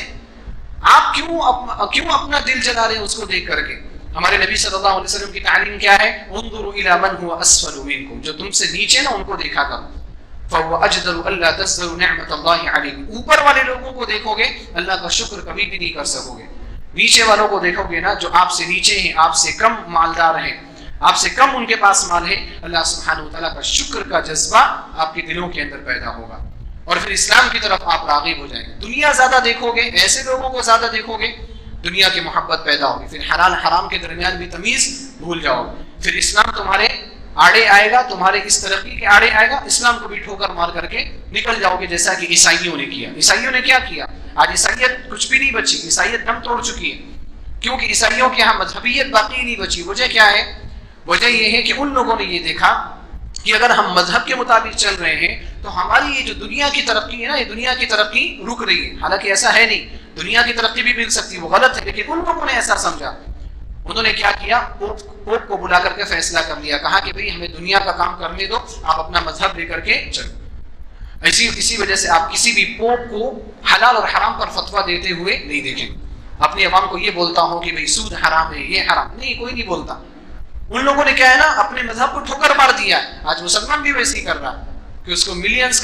آپ کیوں اپنا دل جلا رہے ہیں اس کو دیکھ کر کے؟ ہمارے نبی صلی اللہ علیہ وسلم کی تعلیم کیا ہے؟ انظروا الی من هو اسفل منکم، جو تم سے نیچے نا ان کو دیکھا کرو. فهو اجدر الا تزدروا نعمت اللہ علیکم، اوپر والے لوگوں کو دیکھو گے اللہ کا شکر کبھی بھی نہیں کر سکو گے. نیچے والوں کو دیکھو گے نا، جو آپ سے نیچے ہیں، آپ سے کم مالدار ہیں، آپ سے کم ان کے پاس مال ہے، اللہ سبحانہ وتعالیٰ کا شکر کا جذبہ آپ کے دلوں کے اندر پیدا ہوگا، اور پھر اسلام کی طرف آپ راغب ہو جائیں گے. دنیا زیادہ دیکھو گے، ایسے لوگوں کو زیادہ دیکھو گے، دنیا کی محبت پیدا ہوگی. پھر حلال حرام کے درمیان بھی تمیز بھول جاؤ گے. پھر اسلام تمہارے آڑے آئے گا، تمہارے اس ترقی کے آڑے آئے گا، اسلام کو بھی ٹھوکر مار کر کے نکل جاؤ گے، جیسا کہ عیسائیوں نے کیا. عیسائیوں نے کیا کیا؟ آج عیسائیت کچھ بھی نہیں بچی، عیسائیت دم توڑ چکی ہے، کیونکہ عیسائیوں کے یہاں مذہبیت باقی نہیں بچی. وجہ کیا ہے؟ وجہ یہ ہے کہ ان لوگوں نے یہ دیکھا کہ اگر ہم مذہب کے مطابق چل رہے ہیں تو ہماری یہ جو دنیا کی ترقی ہے نا، یہ دنیا کی ترقی رک رہی ہے. حالانکہ ایسا ہے نہیں، دنیا کی ترقی بھی مل سکتی، وہ غلط ہے. لیکن ان لوگوں نے ایسا سمجھا، انہوں نے کیا کیا؟ پوپ کو بلا کر کے فیصلہ کر لیا، کہا کہ بھئی ہمیں دنیا کا کام کرنے دو، آپ اپنا مذہب لے کر کے چلو. اسی وجہ سے آپ کسی بھی پوپ کو حلال اور حرام پر فتویٰ دیتے ہوئے نہیں دیکھیں. اپنی عوام کو یہ بولتا ہوں کہ بھئی سود حرام ہے، یہ حرام نہیں، کوئی نہیں بولتا. ان لوگوں نے کیا ہے نا، اپنے مذہب کو ٹھوکر مار دیا ہے. آج مسلمان بھی ویسے ہی کر رہا ہے کہ اس کو ملینز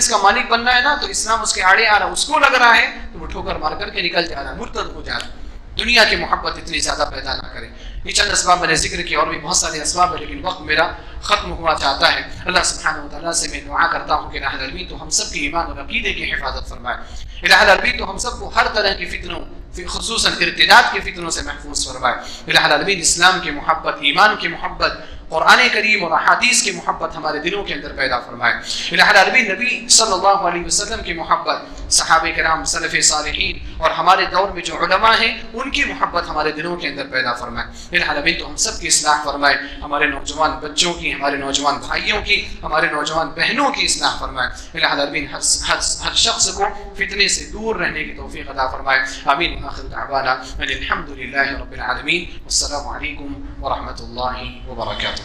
کا مالک بننا ہے نا، تو اسلام اس کے آڑے آ رہا ہے، اس کو لگ رہا ہے تو وہ ٹھوکر مار کر کے نکل جا رہا ہے، مرتد ہو جا رہا ہے. دنیا کی محبت اتنی زیادہ پیدا نہ کرے. یہ چند اسباب میں نے ذکر کیا، اور بھی بہت سارے اسباب ہیں، لیکن وقت میرا ختم ہوا چاہتا ہے. اللہ سبحانہ وتعالیٰ سے میں دعا کرتا ہوں کہ الہ العالمین تو ہم سب کی ایمان اور عقیدے کی حفاظت فرمائے. الہ العالمین تو ہم سب کو ہر طرح کی فتنوں، خصوصاً ارتداد کے فتنوں سے محفوظ فرمائے. الہ العالمین اسلام کی محبت، ایمان کی محبت، قرآن کریم اور احادیث کی محبت ہمارے دلوں کے اندر پیدا فرمائے. الہ العالمین نبی صلی اللہ علیہ وسلم کی محبت، صحابہ کرام، سلف صالحین اور ہمارے دور میں جو علماء ہیں ان کی محبت ہمارے دلوں کے اندر پیدا فرمائے. الہ العالمین تو ہم سب کی اصلاح فرمائے، ہمارے نوجوان بچوں کی، ہمارے نوجوان بھائیوں کی، ہمارے نوجوان بہنوں کی اصلاح فرمائے. الہ العالمین ہر شخص کو فتنے سے دور رہنے کی توفیق عطا فرمائے. آمین. آخر دعوانا الحمد للہ رب العالمین. السلام علیکم ورحمۃ اللہ وبرکاتہ.